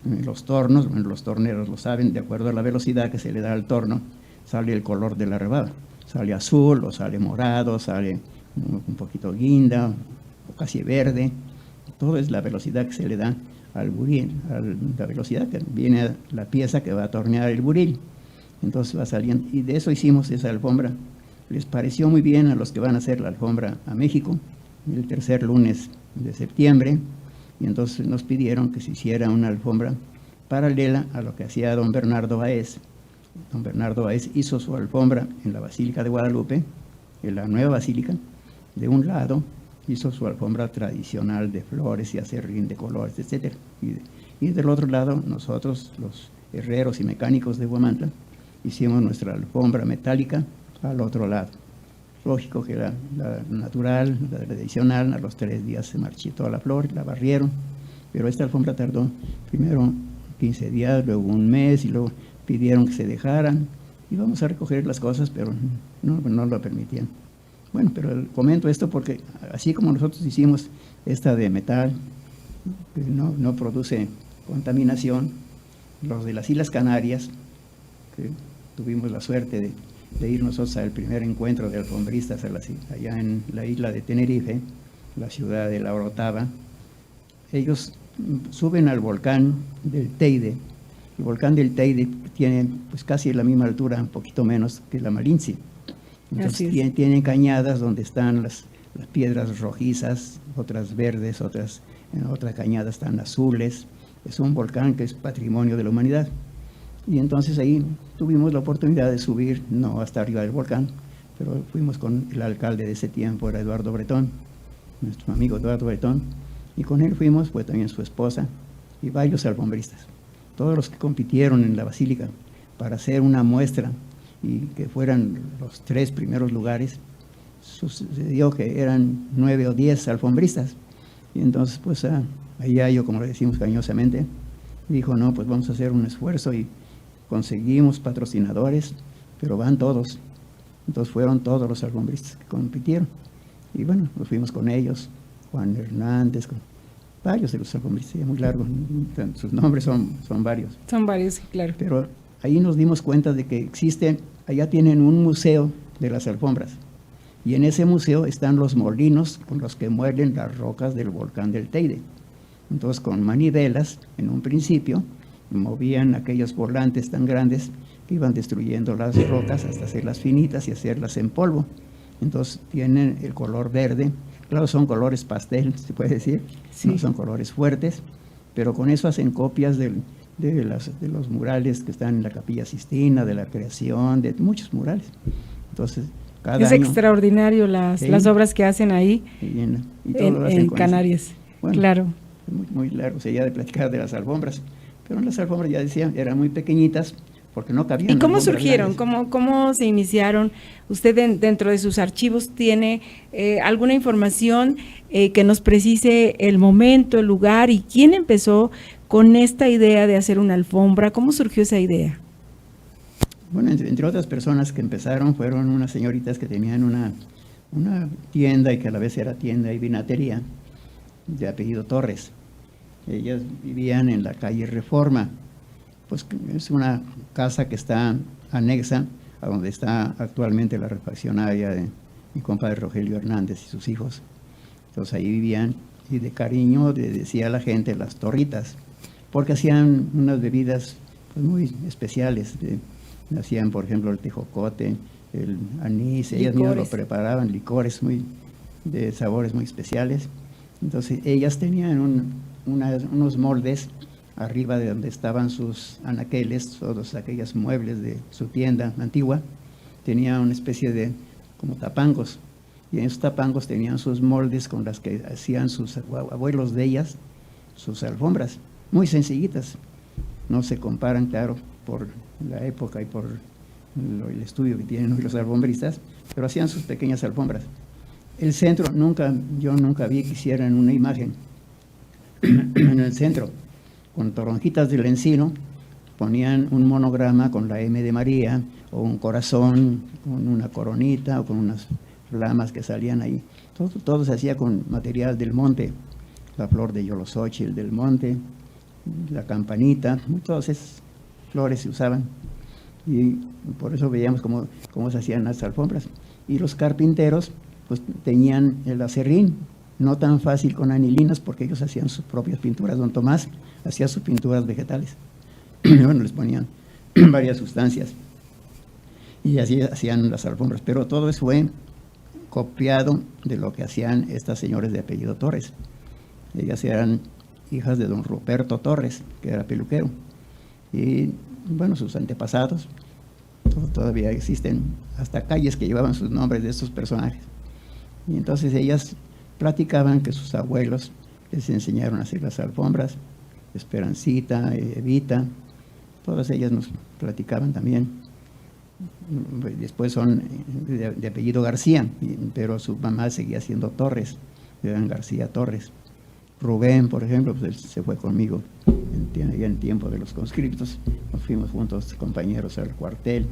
Speaker 2: los tornos, bueno, los torneros lo saben, de acuerdo a la velocidad que se le da al torno, sale el color de la rebaba. Sale azul, o sale morado, sale un poquito guinda, o casi verde. Todo es la velocidad que se le da al buril, la velocidad que viene la pieza que va a tornear el buril. Entonces va saliendo, y de eso hicimos esa alfombra. Les pareció muy bien a los que van a hacer la alfombra a México, el tercer lunes de septiembre, y entonces nos pidieron que se hiciera una alfombra paralela a lo que hacía don Bernardo Báez. Don Bernardo Báez hizo su alfombra en la Basílica de Guadalupe, en la nueva basílica, de un lado, hizo su alfombra tradicional de flores y acerrín de colores, etc. Y del otro lado, nosotros, los herreros y mecánicos de Huamantla, hicimos nuestra alfombra metálica al otro lado. Lógico que la natural, la tradicional, a los 3 días se marchitó la flor, la barrieron, pero esta alfombra tardó primero 15 días, luego un mes, y luego pidieron que se dejaran. Íbamos a recoger las cosas, pero no lo permitían. Bueno, pero comento esto porque así como nosotros hicimos esta de metal, que no produce contaminación, los de las Islas Canarias, que tuvimos la suerte de ir nosotros al primer encuentro de alfombristas allá en la isla de Tenerife, la ciudad de La Orotava, ellos suben al volcán del Teide. El volcán del Teide tiene pues casi la misma altura, un poquito menos que la Malinche. Entonces tienen cañadas donde están las piedras rojizas, otras verdes, en otras cañadas están azules. Es un volcán que es patrimonio de la humanidad. Y entonces ahí tuvimos la oportunidad de subir, no hasta arriba del volcán, pero fuimos con el alcalde de ese tiempo, era Eduardo Bretón, nuestro amigo Eduardo Bretón, y con él fuimos, pues también su esposa y varios alfombristas. Todos los que compitieron en la basílica para hacer una muestra y que fueran los 3 primeros lugares, sucedió que eran 9 o 10 alfombristas. Y entonces, pues allá yo, como le decimos cariñosamente, dijo, no, pues vamos a hacer un esfuerzo, y conseguimos patrocinadores, pero van todos. Entonces fueron todos los alfombristas que compitieron. Y bueno, nos fuimos con ellos, Juan Hernández, con varios de los alfombristas, muy largo, sus nombres son varios.
Speaker 1: Son varios, claro.
Speaker 2: Pero ahí nos dimos cuenta de que allá tienen un museo de las alfombras, y en ese museo están los molinos con los que muelen las rocas del volcán del Teide. Entonces, con manivelas, en un principio, movían aquellos volantes tan grandes que iban destruyendo las rocas hasta hacerlas finitas y hacerlas en polvo. Entonces, tienen el color verde. Claro, son colores pastel, se puede decir, sí. No son colores fuertes, pero con eso hacen copias de los murales que están en la Capilla Sistina, de la Creación, de muchos murales. Entonces, cada
Speaker 1: es
Speaker 2: año,
Speaker 1: extraordinario las obras que hacen ahí
Speaker 2: y todo lo hacen
Speaker 1: en
Speaker 2: con
Speaker 1: Canarias.
Speaker 2: Bueno,
Speaker 1: claro.
Speaker 2: Muy largo sería de platicar de las alfombras, pero las alfombras, ya decía, eran muy pequeñitas porque no cabían.
Speaker 1: ¿Y cómo surgieron? ¿Cómo se iniciaron? ¿Usted dentro de sus archivos tiene alguna información que nos precise el momento, el lugar y quién empezó con esta idea de hacer una alfombra? ¿Cómo surgió esa idea?
Speaker 2: Bueno, entre otras personas que empezaron fueron unas señoritas que tenían una tienda, y que a la vez era tienda y vinatería, de apellido Torres. Ellas vivían en la calle Reforma, pues es una casa que está anexa a donde está actualmente la refaccionaria de mi compadre Rogelio Hernández y sus hijos. Entonces ahí vivían, y de cariño le decía a la gente las torritas, porque hacían unas bebidas pues muy especiales. Hacían, por ejemplo, el tejocote, el anís, ellas mismas lo preparaban, licores de sabores muy especiales. Entonces ellas tenían unos moldes arriba de donde estaban sus anaqueles, todos aquellos muebles de su tienda antigua. Tenía una especie de como tapangos, y en esos tapangos tenían sus moldes con las que hacían sus abuelos de ellas, sus alfombras, muy sencillitas. No se comparan, claro, por la época y por el estudio que tienen hoy los alfombristas, pero hacían sus pequeñas alfombras. El centro, yo nunca vi que hicieran una imagen en el centro, con toronjitas del encino, ponían un monograma con la M de María, o un corazón, con una coronita, o con unas flamas que salían ahí. Todo se hacía con material del monte, la flor de yolosóchil del monte, la campanita, todas esas flores se usaban, y por eso veíamos cómo se hacían las alfombras. Y los carpinteros pues tenían el acerrín, no tan fácil con anilinas, porque ellos hacían sus propias pinturas. Don Tomás hacía sus pinturas vegetales. Bueno, les ponían varias sustancias y así hacían las alfombras, pero todo eso fue copiado de lo que hacían estas señores de apellido Torres. Ellas eran hijas de don Ruperto Torres, que era peluquero, y bueno, sus antepasados todavía existen hasta calles que llevaban sus nombres de estos personajes. Y entonces ellas platicaban que sus abuelos les enseñaron a hacer las alfombras, Esperancita, Evita, todas ellas nos platicaban también. Después son de apellido García, pero su mamá seguía siendo Torres, eran García Torres. Rubén, por ejemplo, pues él se fue conmigo ya en tiempo de los conscriptos, nos fuimos juntos compañeros al cuartel,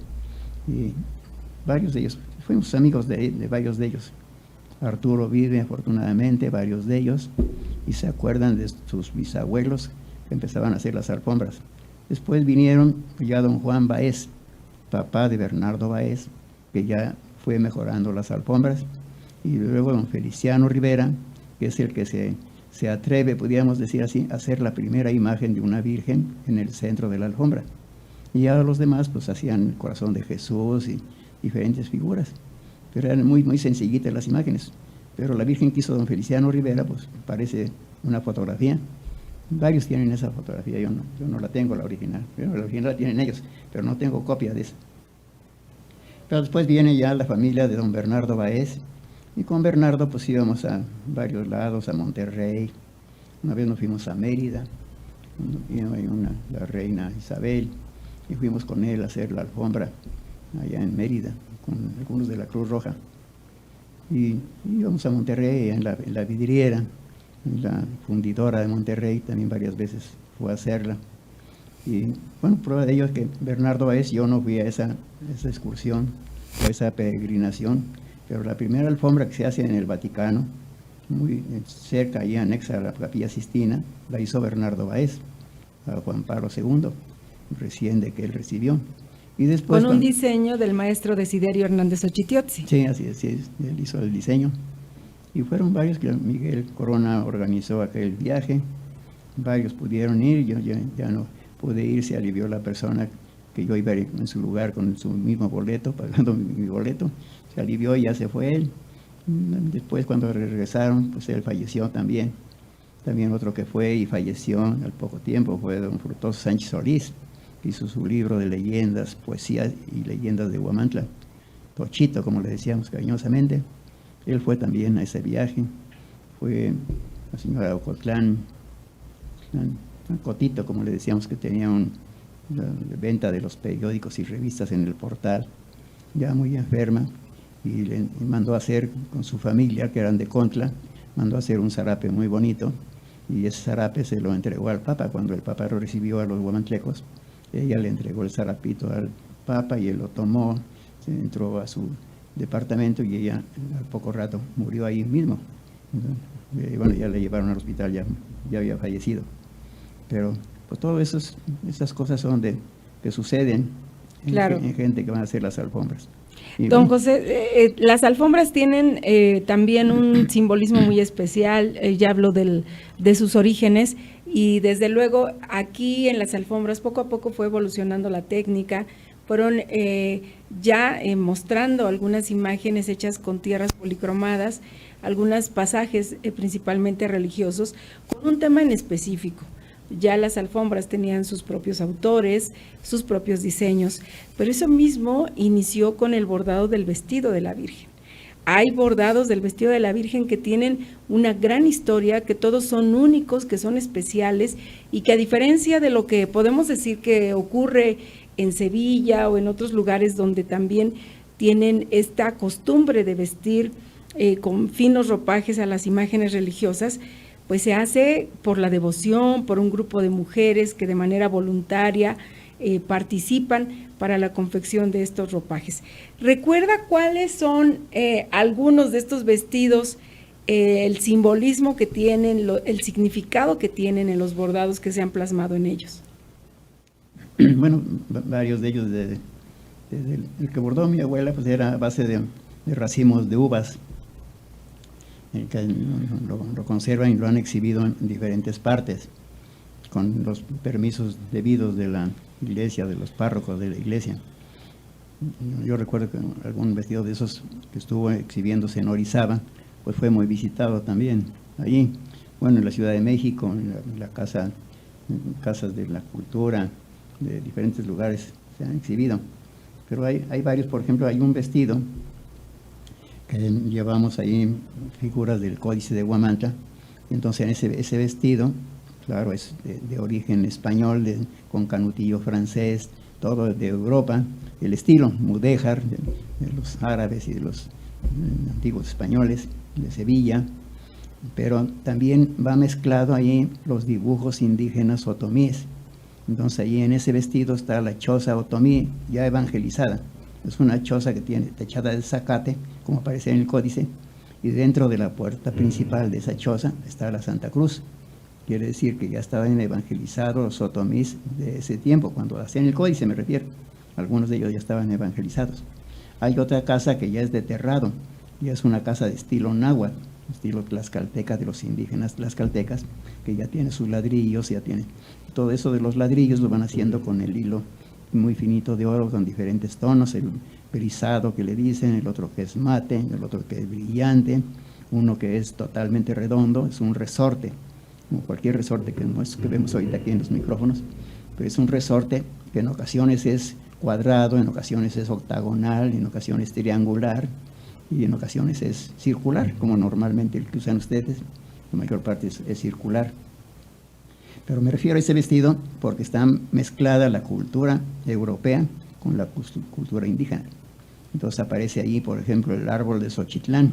Speaker 2: y varios de ellos, fuimos amigos de varios de ellos. Arturo vive afortunadamente, varios de ellos, y se acuerdan de sus bisabuelos que empezaban a hacer las alfombras. Después vinieron ya don Juan Baez, papá de Bernardo Baez, que ya fue mejorando las alfombras, y luego don Feliciano Rivera, que es el que se atreve, podríamos decir así, a hacer la primera imagen de una virgen en el centro de la alfombra. Y ya los demás pues hacían el corazón de Jesús y diferentes figuras, pero eran muy, muy sencillitas las imágenes. Pero la virgen que hizo don Feliciano Rivera, pues parece una fotografía. Varios tienen esa fotografía, yo no la tengo, la original. Pero la original la tienen ellos, pero no tengo copia de esa. Pero después viene ya la familia de don Bernardo Baez, y con Bernardo pues íbamos a varios lados, a Monterrey. Una vez nos fuimos a Mérida, vino la reina Isabel, y fuimos con él a hacer la alfombra allá en Mérida, con algunos de la Cruz Roja. Y íbamos a Monterrey, en la vidriera, en la fundidora de Monterrey, también varias veces fue a hacerla. Y bueno, prueba de ello es que Bernardo Baez, yo no fui a esa excursión, o esa peregrinación, pero la primera alfombra que se hace en el Vaticano, muy cerca, ahí anexa a la Capilla Sistina, la hizo Bernardo Baez, a Juan Pablo II, recién de que él recibió. Y después,
Speaker 1: con un diseño del maestro Desiderio Hernández Ochitiotzi.
Speaker 2: Sí, así es, él hizo el diseño. Y fueron varios que Miguel Corona organizó aquel viaje, varios pudieron ir, yo ya no pude ir, se alivió la persona que yo iba a ir en su lugar con su mismo boleto, pagando mi boleto, se alivió y ya se fue él. Después cuando regresaron, pues él falleció también. También otro que fue y falleció al poco tiempo fue don Fructuoso Sánchez Solís, que hizo su libro de leyendas, poesías y leyendas de Huamantla, Tochito, como le decíamos cariñosamente. Él fue también a ese viaje. Fue la señora Ocotlán, Cotito, como le decíamos, que tenía la venta de los periódicos y revistas en el portal, ya muy enferma, y le mandó a hacer con su familia, que eran de Contla, mandó a hacer un zarape muy bonito, y ese zarape se lo entregó al Papa. Cuando el Papa lo recibió a los guamantlecos, ella le entregó el zarapito al Papa y él lo tomó, se entró a su departamento y ella al poco rato murió ahí mismo. Entonces, bueno, ya le llevaron al hospital, ya había fallecido. Pero pues todas esas cosas son que suceden en gente que van a hacer las alfombras. Y
Speaker 1: don
Speaker 2: bueno,
Speaker 1: José, las alfombras tienen también un simbolismo muy especial, ya hablo de sus orígenes, y desde luego aquí en las alfombras poco a poco fue evolucionando la técnica, fueron ya mostrando algunas imágenes hechas con tierras policromadas, algunos pasajes principalmente religiosos, con un tema en específico. Ya las alfombras tenían sus propios autores, sus propios diseños, pero eso mismo inició con el bordado del vestido de la Virgen. Hay bordados del vestido de la Virgen que tienen una gran historia, que todos son únicos, que son especiales, y que a diferencia de lo que podemos decir que ocurre en Sevilla o en otros lugares donde también tienen esta costumbre de vestir con finos ropajes a las imágenes religiosas, pues se hace por la devoción, por un grupo de mujeres que de manera voluntaria participan para la confección de estos ropajes. ¿Recuerda cuáles son algunos de estos vestidos, el simbolismo que tienen, el significado que tienen en los bordados que se han plasmado en ellos?
Speaker 2: bueno, varios de ellos, el que bordó mi abuela, pues era a base de racimos de uvas, que lo conservan y lo han exhibido en diferentes partes, con los permisos debidos de la iglesia, de los párrocos de la iglesia. Yo recuerdo que algún vestido de esos que estuvo exhibiéndose en Orizaba, pues fue muy visitado también allí. Bueno, en la Ciudad de México, en la casas de la cultura, de diferentes lugares se han exhibido. Pero hay varios, por ejemplo, hay un vestido que llevamos ahí figuras del Códice de Huamantla. Entonces ese vestido, claro, es de origen español, con canutillo francés, todo de Europa, el estilo mudéjar de los árabes y de los antiguos españoles de Sevilla, pero también va mezclado ahí los dibujos indígenas otomíes. Entonces ahí en ese vestido está la choza otomí ya evangelizada. Es una choza que tiene techada de zacate, como aparece en el códice, y dentro de la puerta principal de esa choza está la Santa Cruz. Quiere decir que ya estaban evangelizados los otomís de ese tiempo, cuando hacían el códice me refiero. Algunos de ellos ya estaban evangelizados. Hay otra casa que ya es de terrado, ya es una casa de estilo náhuatl, estilo tlaxcalteca, de los indígenas tlaxcaltecas, que ya tiene sus ladrillos, ya tiene todo eso de los ladrillos, lo van haciendo con el hilo muy finito de oro, con diferentes tonos, el brisado que le dicen, el otro que es mate, el otro que es brillante, uno que es totalmente redondo, es un resorte, como cualquier resorte que vemos ahorita aquí en los micrófonos, pero es un resorte que en ocasiones es cuadrado, en ocasiones es octagonal, en ocasiones triangular y en ocasiones es circular, como normalmente el que usan ustedes, la mayor parte es circular. Pero me refiero a ese vestido porque está mezclada la cultura europea con la cultura indígena. Entonces aparece ahí, por ejemplo, el árbol de Xochitlán,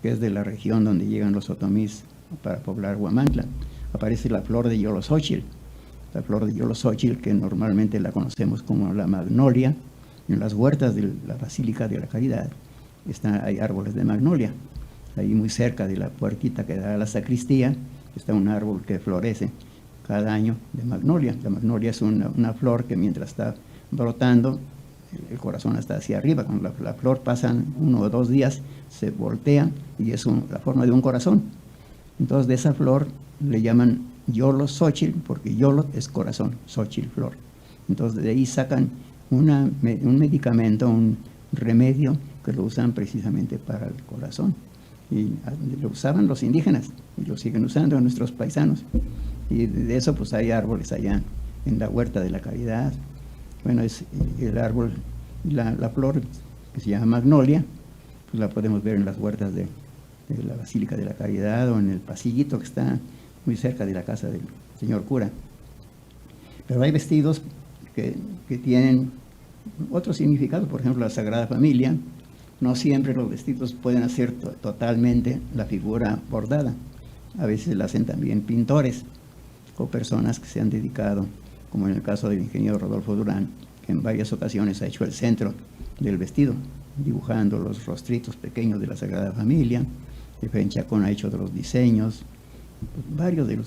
Speaker 2: que es de la región donde llegan los otomís para poblar Huamantla. Aparece la flor de Yolosóchil, la flor de Yolosóchil, que normalmente la conocemos como la magnolia. En las huertas de la Basílica de la Caridad hay árboles de magnolia. Ahí muy cerca de la puertita que da a la sacristía está un árbol que florece cada año de magnolia. La magnolia es una flor que mientras está brotando, el corazón está hacia arriba. Cuando la flor pasan 1 o 2 días, se voltea y es la forma de un corazón. Entonces de esa flor le llaman Yolosóchil, porque Yolot es corazón, Xochitl flor. Entonces de ahí sacan un medicamento, un remedio que lo usan precisamente para el corazón. Y lo usaban los indígenas y lo siguen usando nuestros paisanos. Y de eso pues hay árboles allá en la Huerta de la Caridad. Bueno, es el árbol, la flor que se llama magnolia, pues la podemos ver en las huertas de la Basílica de la Caridad o en el pasillito que está muy cerca de la casa del señor cura. Pero hay vestidos que tienen otro significado, por ejemplo la Sagrada Familia. No siempre los vestidos pueden hacer totalmente la figura bordada. A veces la hacen también pintores o personas que se han dedicado, como en el caso del ingeniero Rodolfo Durán, que en varias ocasiones ha hecho el centro del vestido, dibujando los rostritos pequeños de la Sagrada Familia. Efraín Chacón ha hecho de los diseños. Varios de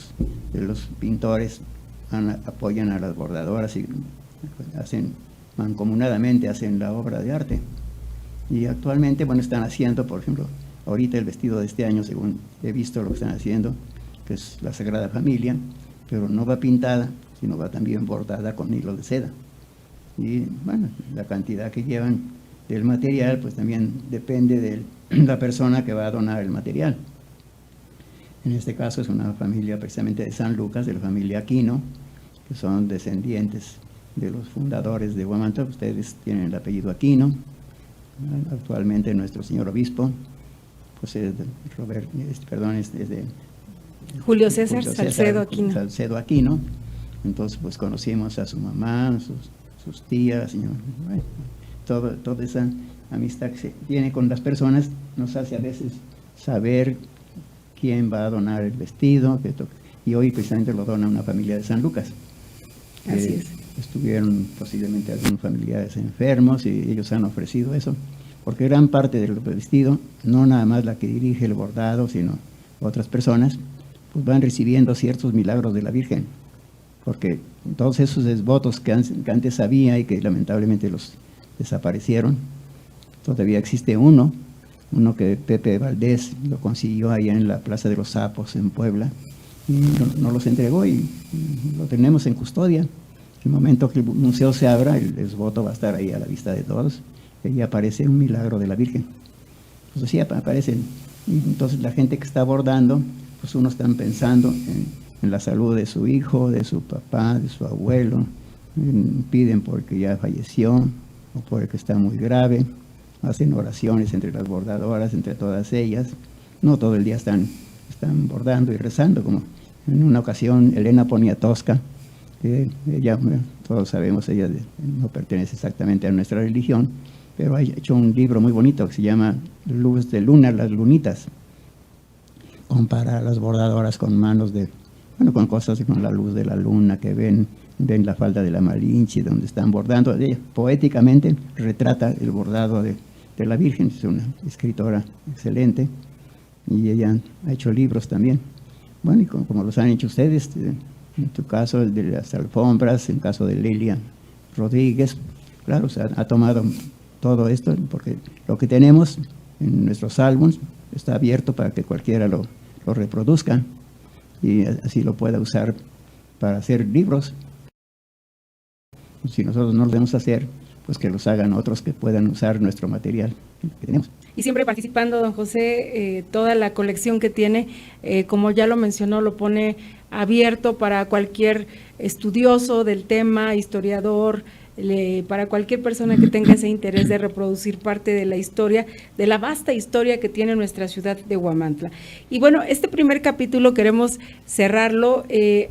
Speaker 2: los pintores apoyan a las bordadoras y mancomunadamente hacen la obra de arte. Y actualmente, bueno, están haciendo, por ejemplo, ahorita el vestido de este año, según he visto lo que están haciendo, que es la Sagrada Familia, pero no va pintada, sino va también bordada con hilo de seda. Y bueno, la cantidad que llevan del material, pues también depende de la persona que va a donar el material. En este caso es una familia precisamente de San Lucas, de la familia Aquino, que son descendientes de los fundadores de Huamantla. Ustedes tienen el apellido Aquino. Actualmente nuestro señor obispo, pues es de
Speaker 1: Julio César Salcedo Aquino.
Speaker 2: Salcedo Aquino. Entonces, pues conocimos a su mamá, sus tías, bueno, toda esa amistad que se tiene con las personas nos hace a veces saber quién va a donar el vestido, y hoy precisamente lo dona una familia de San Lucas.
Speaker 1: Así es.
Speaker 2: Estuvieron posiblemente algunos familiares enfermos y ellos han ofrecido eso, porque gran parte del vestido, no nada más la que dirige el bordado, sino otras personas, pues van recibiendo ciertos milagros de la Virgen, porque todos esos desvotos que antes había y que lamentablemente los desaparecieron, todavía existe uno que Pepe Valdés lo consiguió allá en la Plaza de los Sapos en Puebla, y nos los entregó y lo tenemos en custodia. El momento que el museo se abra, el desvoto va a estar ahí a la vista de todos, y ahí aparece un milagro de la Virgen. Pues así aparecen, y entonces la gente que está bordando, pues uno están pensando en la salud de su hijo, de su papá, de su abuelo, piden porque ya falleció o porque está muy grave, hacen oraciones entre las bordadoras, entre todas ellas. No todo el día están bordando y rezando, como en una ocasión Elena Poniatowska, que ella, bueno, todos sabemos, ella no pertenece exactamente a nuestra religión, pero ha hecho un libro muy bonito que se llama Luz de Luna, las lunitas. Compara a las bordadoras con manos con cosas con la luz de la luna que ven la falda de la Malinche, donde están bordando. Ella poéticamente retrata el bordado de la Virgen. Es una escritora excelente y ella ha hecho libros también. Bueno, y como los han hecho ustedes, en tu caso el de las alfombras, en el caso de Lilia Rodríguez, claro, se ha tomado todo esto, porque lo que tenemos en nuestros álbumes está abierto para que cualquiera lo reproduzca y así lo pueda usar para hacer libros. Si nosotros no lo debemos hacer, pues que los hagan otros que puedan usar nuestro material que tenemos.
Speaker 1: Y siempre participando, don José, toda la colección que tiene, como ya lo mencionó, lo pone abierto para cualquier estudioso del tema, historiador, para cualquier persona que tenga ese interés de reproducir parte de la historia, de la vasta historia que tiene nuestra ciudad de Huamantla. Y bueno, este primer capítulo queremos cerrarlo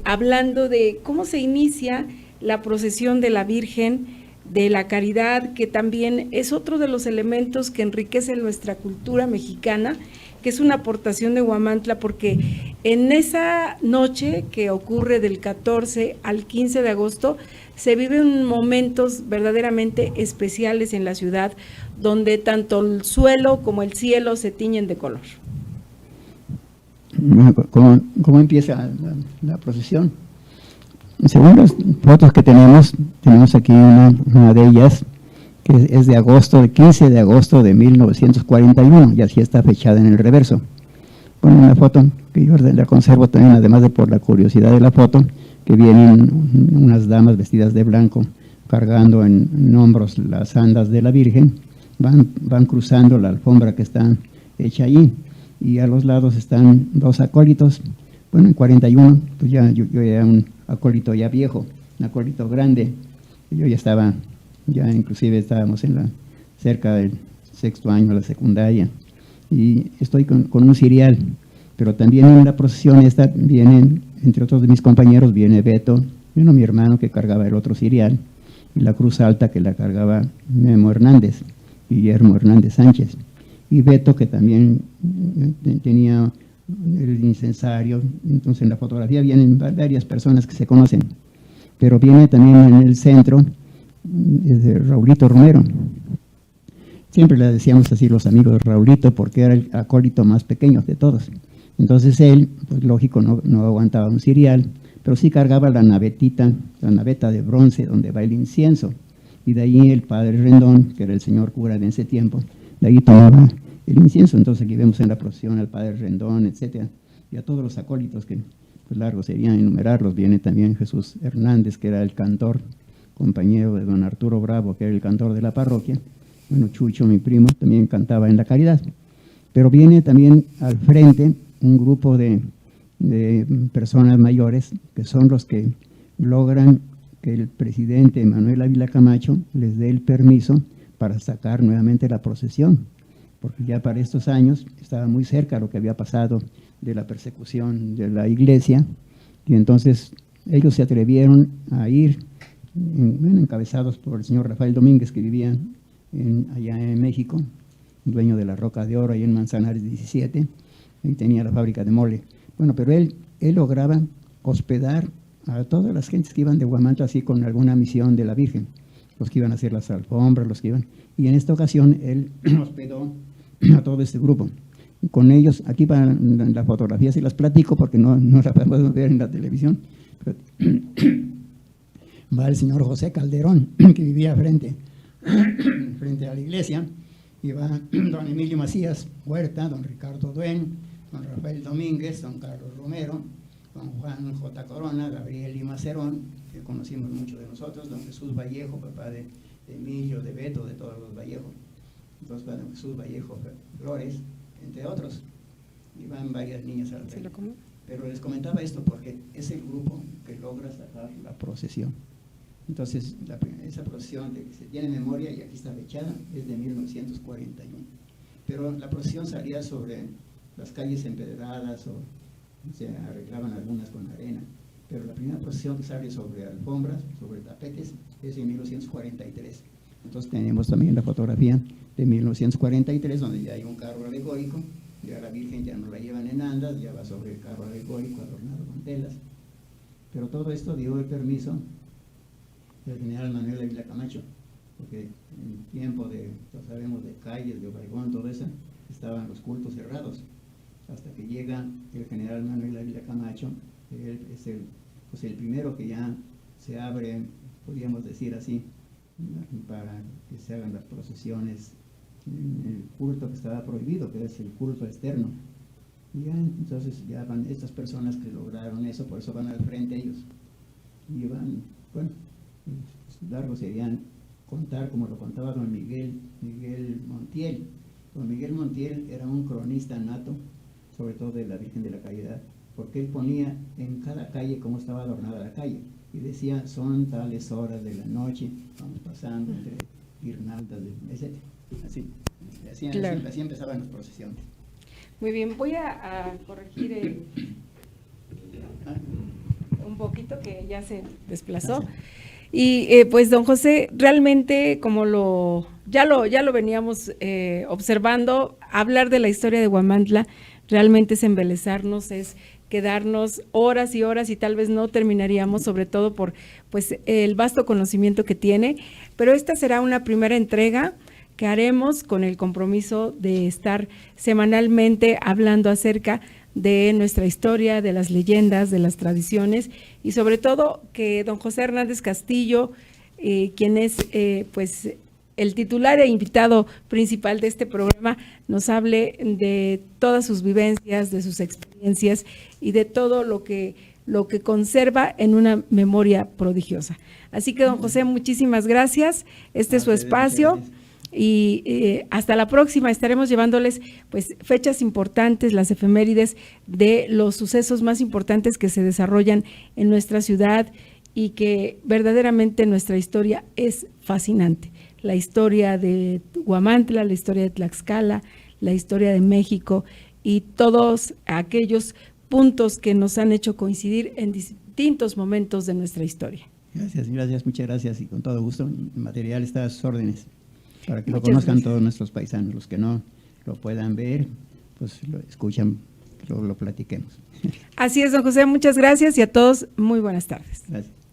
Speaker 1: hablando de cómo se inicia la procesión de la Virgen de la Caridad, que también es otro de los elementos que enriquecen nuestra cultura mexicana, que es una aportación de Huamantla, porque en esa noche que ocurre del 14 al 15 de agosto, se viven momentos verdaderamente especiales en la ciudad, donde tanto el suelo como el cielo se tiñen de color.
Speaker 2: ¿Cómo empieza la procesión? Según las fotos que tenemos aquí una de ellas, que es de agosto, de 15 de agosto de 1941, y así está fechada en el reverso. Bueno, una foto que yo la conservo también, además de por la curiosidad de la foto, que vienen unas damas vestidas de blanco, cargando en hombros las andas de la Virgen, van cruzando la alfombra que está hecha allí, y a los lados están dos acólitos. Bueno, en 41, pues yo era un acólito ya viejo, un acólito grande. Yo ya estaba, inclusive estábamos cerca del sexto año de la secundaria. Y estoy con un cirial, pero también en la procesión esta vienen, entre otros de mis compañeros, viene Beto, vino mi hermano que cargaba el otro cirial, y la cruz alta que la cargaba Memo Hernández, Guillermo Hernández Sánchez. Y Beto, que también tenía el incensario. Entonces en la fotografía vienen varias personas que se conocen, pero viene también en el centro de Raulito Romero. Siempre le decíamos así los amigos de Raulito, porque era el acólito más pequeño de todos. Entonces él, pues lógico, no aguantaba un cirial, pero sí cargaba la naveta de bronce donde va el incienso, y de ahí el padre Rendón, que era el señor cura de ese tiempo, de ahí tomaba el incienso. Entonces aquí vemos en la procesión al padre Rendón, etcétera, y a todos los acólitos, que pues largo sería enumerarlos. Viene también Jesús Hernández, que era el cantor, compañero de don Arturo Bravo, que era el cantor de la parroquia. Bueno, Chucho, mi primo, también cantaba en la Caridad. Pero viene también al frente un grupo de personas mayores, que son los que logran que el presidente Manuel Ávila Camacho les dé el permiso para sacar nuevamente la procesión, porque ya para estos años estaba muy cerca lo que había pasado de la persecución de la iglesia, y entonces ellos se atrevieron a ir, encabezados por el señor Rafael Domínguez, que vivía allá en México, dueño de la Roca de Oro, ahí en Manzanares 17, y tenía la fábrica de mole. Bueno, pero él lograba hospedar a todas las gentes que iban de Huamantla así con alguna misión de la Virgen, los que iban a hacer las alfombras, los que iban, y en esta ocasión él hospedó a todo este grupo. Con ellos, aquí van las fotografías y las platico porque no las podemos ver en la televisión. Va el señor José Calderón, que vivía frente a la iglesia, y va don Emilio Macías Huerta, don Ricardo Duen, don Rafael Domínguez, don Carlos Romero, don Juan J. Corona, Gabriel Lima Cerón, que conocimos mucho de nosotros, don Jesús Vallejo, papá de Emilio, de Beto, de todos los Vallejo. Entonces va don Jesús Vallejo Flores, entre otros, y van varias niñas al frente. Pero les comentaba esto porque es el grupo que logra sacar la procesión. Entonces, esa procesión de que se tiene memoria, y aquí está fechada, es de 1941. Pero la procesión salía sobre las calles empedradas o se arreglaban algunas con arena. Pero la primera procesión que sale sobre alfombras, sobre tapetes, es de 1943. Entonces tenemos también la fotografía de 1943, donde ya hay un carro alegórico, ya la Virgen ya no la llevan en andas, ya va sobre el carro alegórico adornado con telas. Pero todo esto dio el permiso del general Manuel Ávila Camacho, porque en tiempo de, pues sabemos, de Calles, de Obregón, todo eso, estaban los cultos cerrados. Hasta que llega el general Manuel Ávila Camacho, él es el primero que ya se abre, podríamos decir así, para que se hagan las procesiones en el culto que estaba prohibido, que es el culto externo. Y ya, entonces ya van estas personas que lograron eso, por eso van al frente ellos. Y van, bueno, largo serían contar como lo contaba don Miguel Montiel. Don Miguel Montiel era un cronista nato, sobre todo de la Virgen de la Caridad, porque él ponía en cada calle cómo estaba adornada la calle, y decía, son tales horas de la noche, vamos pasando entre guirnaldas, etc. Así empezaban las procesiones.
Speaker 1: Muy bien, voy a corregir un poquito que ya se desplazó. Y pues don José, realmente como ya lo veníamos observando, hablar de la historia de Huamantla realmente es embelezarnos, es quedarnos horas y horas y tal vez no terminaríamos, sobre todo por pues el vasto conocimiento que tiene, pero esta será una primera entrega que haremos con el compromiso de estar semanalmente hablando acerca de nuestra historia, de las leyendas, de las tradiciones y sobre todo que don José Hernández Castillo, quien es pues el titular e invitado principal de este programa, nos hable de todas sus vivencias, de sus experiencias y de todo lo que conserva en una memoria prodigiosa. Así que don José, muchísimas gracias, este es su espacio. Y hasta la próxima, estaremos llevándoles pues fechas importantes, las efemérides de los sucesos más importantes que se desarrollan en nuestra ciudad y que verdaderamente nuestra historia es fascinante. La historia de Huamantla, la historia de Tlaxcala, la historia de México y todos aquellos puntos que nos han hecho coincidir en distintos momentos de nuestra historia.
Speaker 2: Gracias, muchas gracias y con todo gusto. El material está a sus órdenes para que lo conozcan todos nuestros paisanos. Los que no lo puedan ver, pues lo escuchan, lo platiquemos.
Speaker 1: Así es, don José, muchas gracias y a todos muy buenas tardes.
Speaker 2: Gracias.